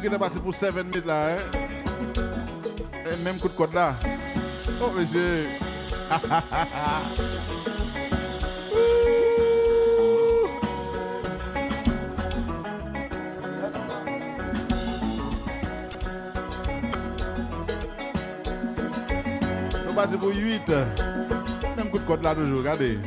Nous sommes partis pour 7 minutes là. Et même coup de code là. Oh monsieur. Nous sommes partis pour 8. Même coup de code là toujours, regardez.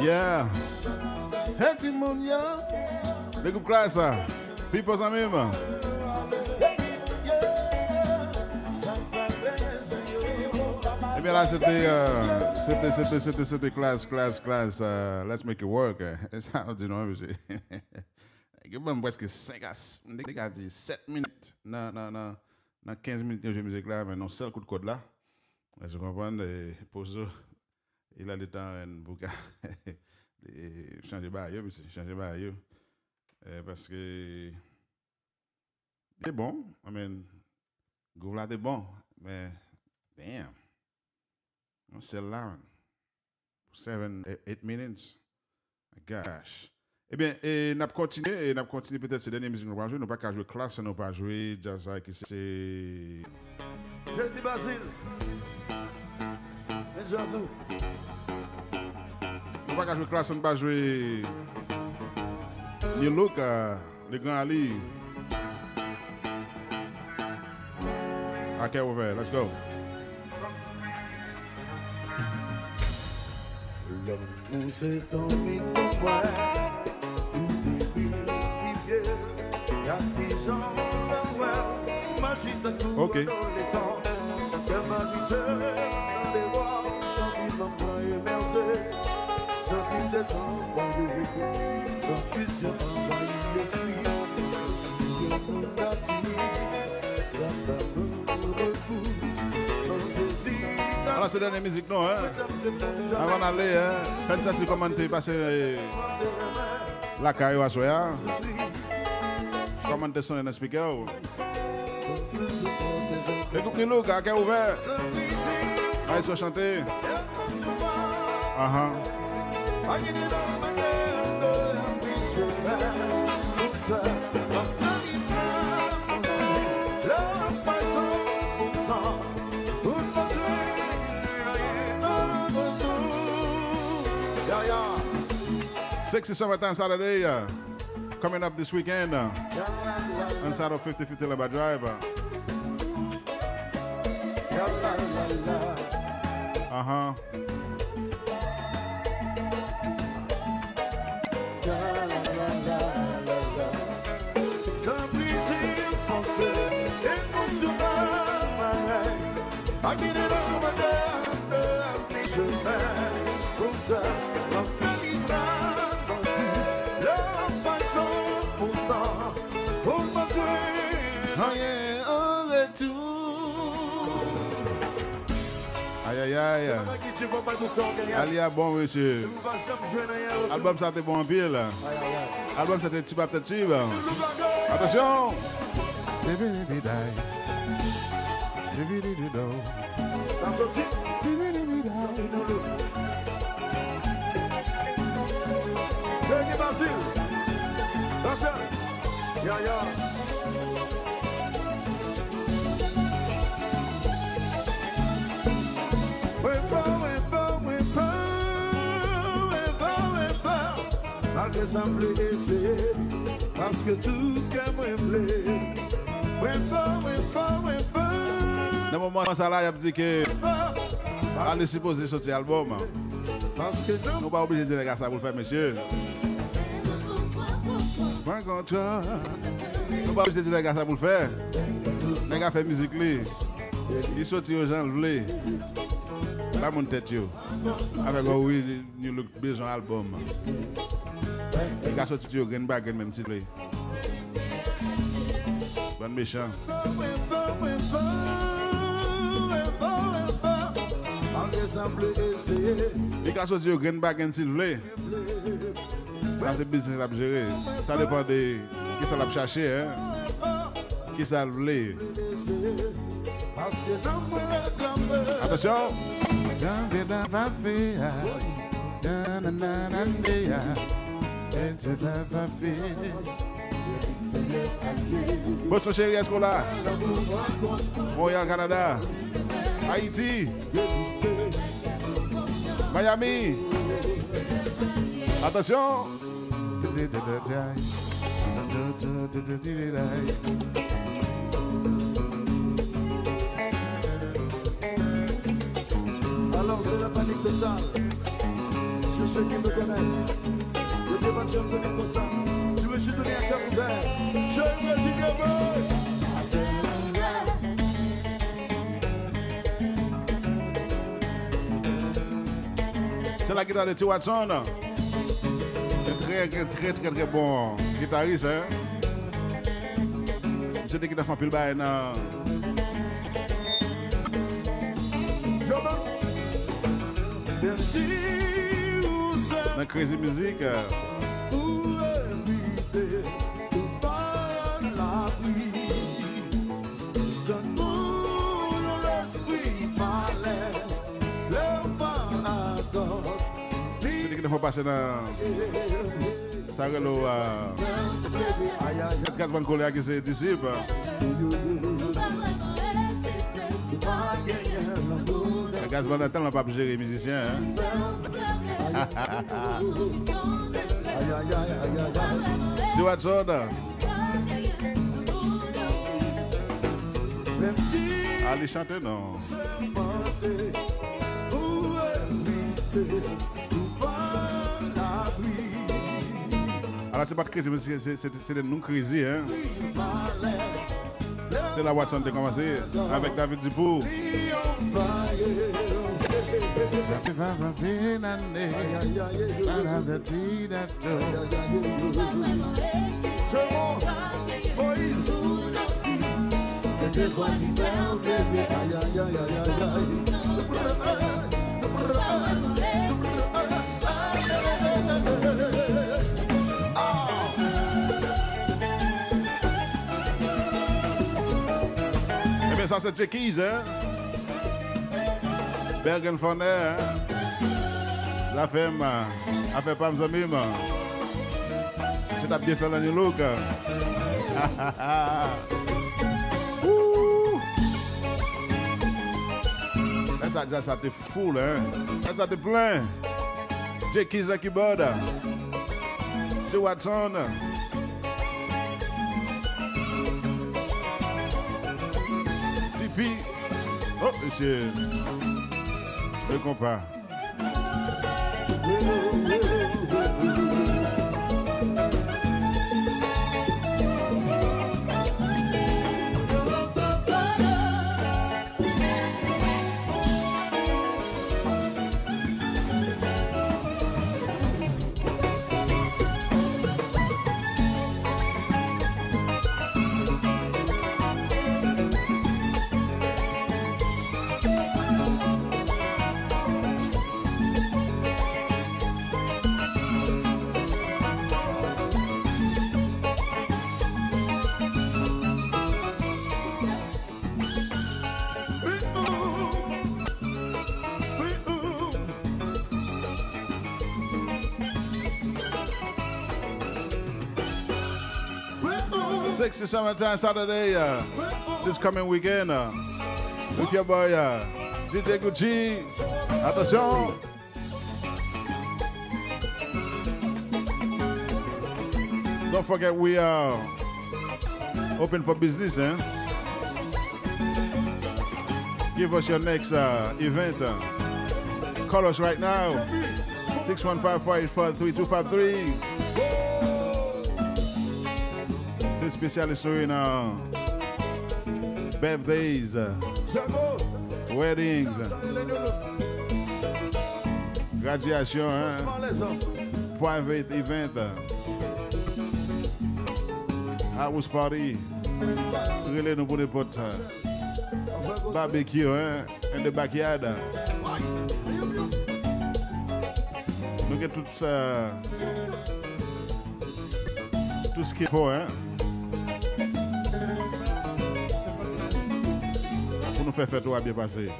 Yeah. Hey, mon ya. Le groupe classe, ça. People en même. Eh bien là, c'était classe. Let's make it work. C'est ça, on dit non, monsieur. Il y a presque 5 à 7 minutes. Non, 15 minutes que je musique là, mais non, seul coup de code là. Je comprends, pour ça, il a le temps pour changer de bail, parce que c'est bon, I mean, go là, c'est bon, mais damn, c'est là, 7, 8 minutes, gosh. Eh bien, on a continué peut-être ces dernières musiques nous pas jouer, nous pas qu'à jouer classe, nous pas jouer jazz qui c'est. Je dis Basile. Et Jazou. Nous pas qu'à jouer classe, nous pas jouer New Look, le grand Ali. Okay, over. Let's go. L'amour c'est ton micro-moi. Ok. Alors, c'est la dernière musique, non, hein? Avant d'aller, hein? Faites ça, tu commentes, passer la caille à soya. Comment te sonne dans le speaker? Écoute nous, gars, qui est ouvert. Allez, soit chanter. Sexy Summertime Saturday. Coming up this weekend on Saturday 50-50 Lamba Drive. Aïe. Alia bon, monsieur. Album ça t'est bon en pile. Album ça t'est petit à petit. Attention. Malgré ça me plaît essayer, parce que tout que moi plaît. Dans le moment ça là, il a dit que allez supposer sortir album. Parce que nous pas obligé de dire ça pour le faire, monsieur. Pas contre. Nous pas obligé de dire ça pour le faire. Les gars fait musique lui. Il sortit aux gens le pas mon tête yo. Avec oui, New Look besoin album. Il a sorti au Green Bag même si lui. Bon méchant. Il a sorti au Green Bag s'il vous plaît. Ça c'est business à gérer. Ça dépend de qui ça l'a cherché hein. Qui ça le voulait. Attention. Bonsoir chérie, est-ce qu'on l'a? Montréal, Canada. Haïti. Miami. Attention. Alors c'est la panique totale. Monsieur ceux qui me connaissent, je te demande de me donner comme ça. Je me suis donné un cœur ouvert. Je me dis que c'est la guitare de T. Watson. Très bon guitariste, hein. C'est qui a fait un pile bail dans Crazy Music. C'est qui a fait passer dans ça relou Gazman Collier qui c'est disciple. Gazman n'a tellement pas gérer musicien. Tu vois ça? Allez chanter non. Alors c'est pas crazy, c'est des non crazy, hein. C'est la Watson qui a commencé avec David Dupour. Eh bien, ça c'est Checkies, hein? Bergen Fonner, hein? La femme, a fait pas mes amis, c'est bien fait la new look. Ça t'es full, hein? Ça t'es plein. Checkies la keyboard. C'est Watson. Tipeee. Oh, monsieur. Le Kompa. Sexy Summertime Saturday, this coming weekend, with your boy DJ Gucci. Attention! Don't forget we are open for business, eh? Give us your next event. Call us right now, 615-484-3253. C'est spécial sur une birthdays, weddings, graduation, hein? Private event, house party, relais nous pour des potes, barbecue, hein? In the backyard. Nous avons tout ça, tout ce qu'il faut, hein? Pour nous faire tout bien passer.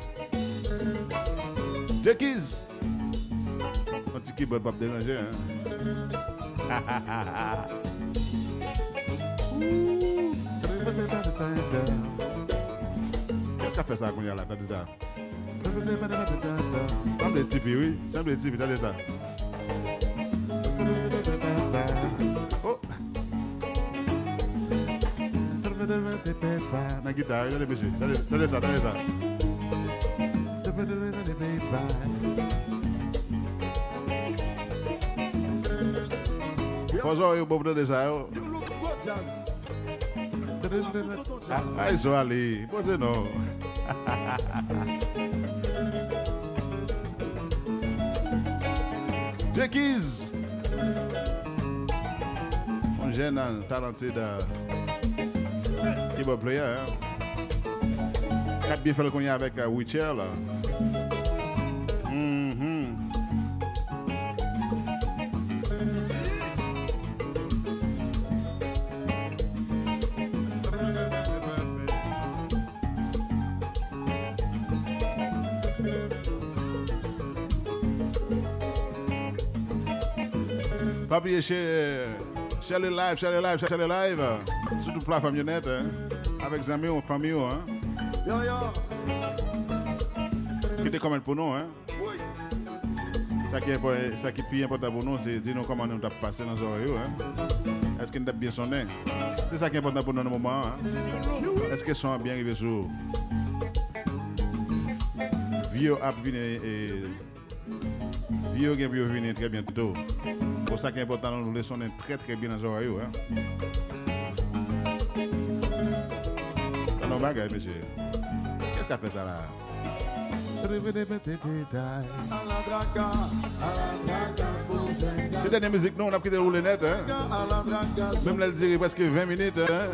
Jackies! Un petit keyboard pas déranger, hein? Qu'est-ce qu'a fait ça qu'on y a là, t'as déjà? C'est comme des tipis, oui. C'est comme des tipis, t'as ça. Oh! Na guitare, dale monsieur, dale ça, dale ça. Poso yo bobo de ça yo. You look gorgeous. Ai so ali, pose no. Jackies. Un jeune talented keyboard player. Quatre bien fait qu'on y a avec Witcher là. Pas oublier chez les live. Surtout pour la famionnette, hein. Avec les amis ou famille, hein. Yo. Qui est comme pour nous, hein. Oui. Ça qui est plus important pour nous, c'est dire nous comment nous avons passé dans les oreilles, hein. Est-ce qu'il a bien sonné? C'est ça qui est important pour nous dans le moment, hein. Est-ce que son bien arrivé sur vieux app vieux game venir très bientôt. Pour ça qui est important, nous le sonner très très bien dans les oreilles, hein. Non, bagaille, monsieur. Qu'est-ce qu'a fait ça là? C'est la dernière musique, nous, on a quitté le rouler net, hein. Même là, elle dirait presque 20 minutes, hein.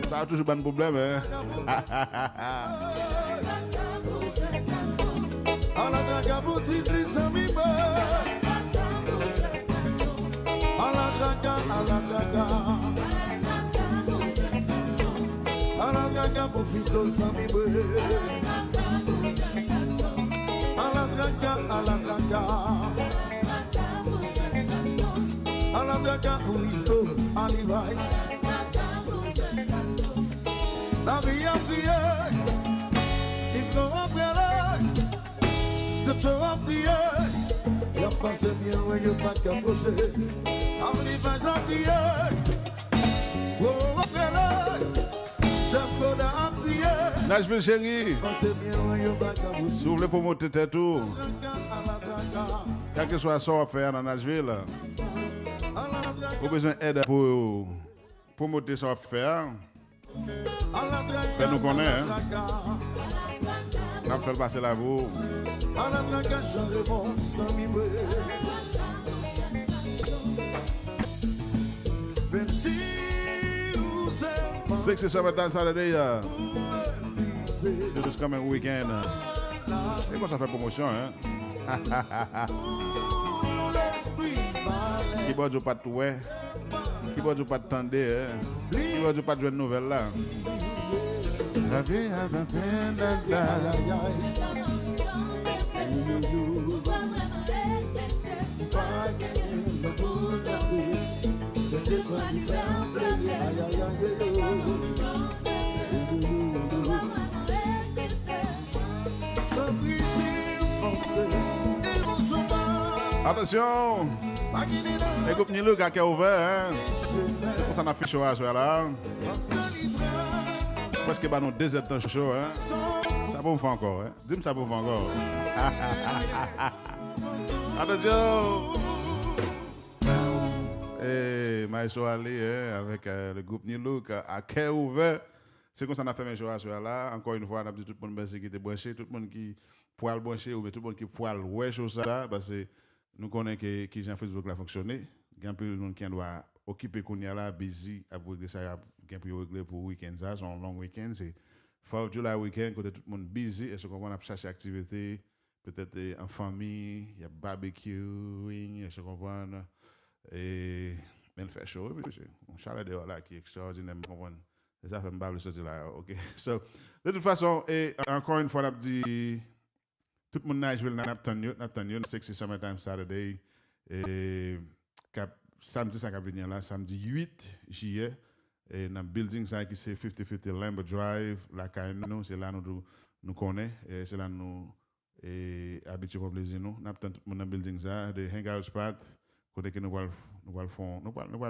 Ça a toujours pas de problème, hein. Aladraga profito sami bwe. Aladraga uito alivais. La vie a prié, il faut appeler. Je te appuie, y'a pas ce bien où y'a pas qu'à poser. Alivais a prié, oh appeler. Nashville chérie, si vous voulez promouvoir tes tout, quel que soit ce qu'on va faire dans Nashville, vous avez besoin d'aide pour promouvoir ce qu'on va faire. Faites-nous connaître, hein. On va faire passer la vous. 67 times Saturday, this coming weekend. Et moi, ça fait promotion, hein. Qui boit du pas de tout, qui boit du pas de tendre, hein. Qui boit du pas de jouer de nouvelles, là. La vie a bien fait Attention, les groupes Nilo qui est ouvert, hein. C'est pour ça qu'on a fait chaud à soir là. Parce que nous 2 heures de chaud, hein. Ça vous fait encore, hein. Dis-moi ça vous fait encore. Attention. Et Maïso Ali, hein, avec le groupe Nilo qui a cœur ouvert. C'est comme ça qu'on a fait mes choix à soir là. Encore une fois, on a dit tout le monde qui était branché, tout le monde qui poil branché ou tout le monde qui poil ouais chose ça parce que nous connaissons que Facebook a fonctionné. Il y a un peu de monde qui doit occuper qu'on y a là busy après régler ça, qui peut régler pour week-end ça, son long week-end c'est 4 July week-end quand tout le monde busy et ce qu'on va chercher activité peut-être en famille, il y a barbecuing, et ce qu'on va et il fait chaud monsieur. On chaleur dehors là qui est extraordinaire, comprendre. Ça fait me sortir là, OK. So, de toute façon et encore une fois on a dit tout le monde Nashville n'a pas tenu 60 Summertime Saturday et samedi ça venir là samedi 8 juillet et dans building ça qui c'est 5050 Lambert Drive la nous c'est là nous connaît et c'est là nous et habitué pour plaisir nous n'a pas tout le monde dans building ça des hangout spot côté que nous va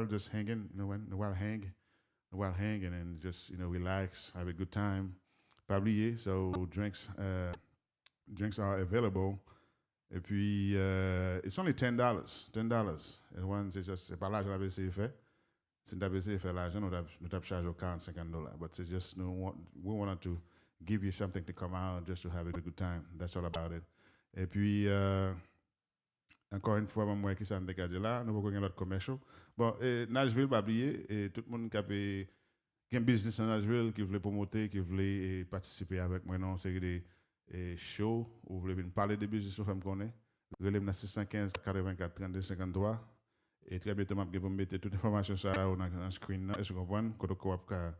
just hanging nous va hang and then just relax have a good time pas oublier so drinks are available Et puis, it's only $10. $10. And one, c'est pas l'argent que c'est fait. Si nous avons fait l'argent, nous avons chargé $50. But it's just, we wanted to give you something to come out just to have a good time. That's all about it. Et puis, encore une fois, moi, qui s'en dégage là, nous avons l'autre commercial. Bon, Nashville, pas oublier, et tout le monde qui a un business en Nashville, qui voulait promouvoir, qui voulait participer avec moi, non, c'est des shows, ou voulez parler de business, vous connaissez. Relève 615 84 32 53. Et très bientôt, je vais vous mettre toute l'information sur le screen. Est-ce que vous comprenez? Quand vous pouvez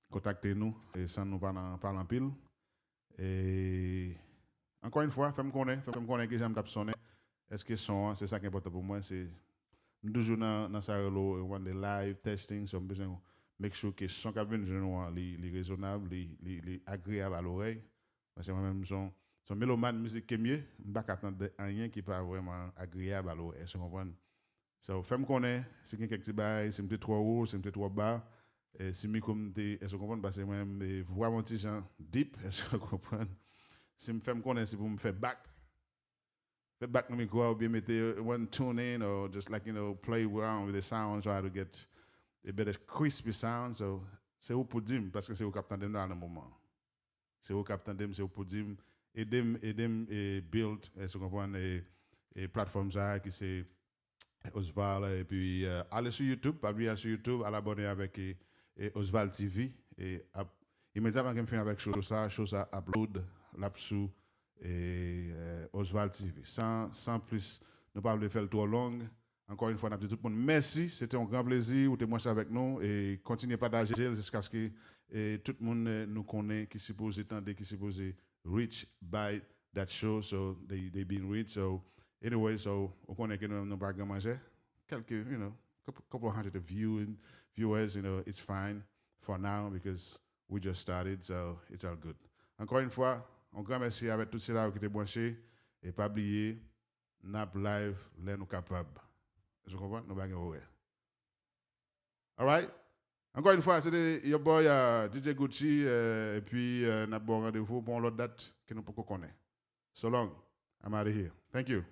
contacter nous, et sans nous parler en pile. Et encore une fois, faites-moi connaître que j'aime sonner. Est-ce que c'est ça qui est important pour moi? C'est toujours dans ça, on des live testing, so besoin de make sure que son cabine est raisonnable, est agréable à l'oreille. Parce que moi-même, son mélomane musique qui est mieux, je ne vais pas attendre rien qui n'est pas vraiment agréable à l'oreille. Est-ce que vous comprenez? So, femme connaît, c'est quelques petits bails, c'est un petit trop haut, c'est un petit trop bas. Et si je comme est-ce que vous comprenez? Parce que moi-même, voix mon petit genre deep, est-ce que vous comprenez? Si je femme connaît, c'est pour me faire back no micro, or be mettre one tune in, or just like, play around with the sound, try to get a better crispy sound. So, c'est où pour dire, parce que c'est au captain de dans le moment. C'est au captain de, c'est au pour dire, et build, est-ce que vous comprenez? Et plateformes qui c'est Osval, et puis allez sur YouTube, aller sur YouTube, à l'abonner avec Osval TV, et immédiatement que je finis avec chose ça upload là-dessous et Osval TV. Sans plus, ne pas le faire trop long. Encore une fois, on a dit tout le monde merci, c'était un grand plaisir, vous témoignez avec nous et continuez à partager jusqu'à ce que tout le monde nous connaît, qui suppose attendre, qui suppose reach by that show, so they been reached. So anyway, so on connaît que nous pas grand manger, quelques, couple hundred of viewers, it's fine for now because we just started, so it's all good. Encore une fois, un grand merci avec tous ceux-là qui étaient branchés et pas oublier, Nap Live, là nous capables. Je comprends, nous pas gagner. All right? Encore une fois, c'était your boy DJ Gucci et puis n'a bon rendez-vous pour l'autre date que nous pouvons connaître. So long, I'm out of here. Thank you.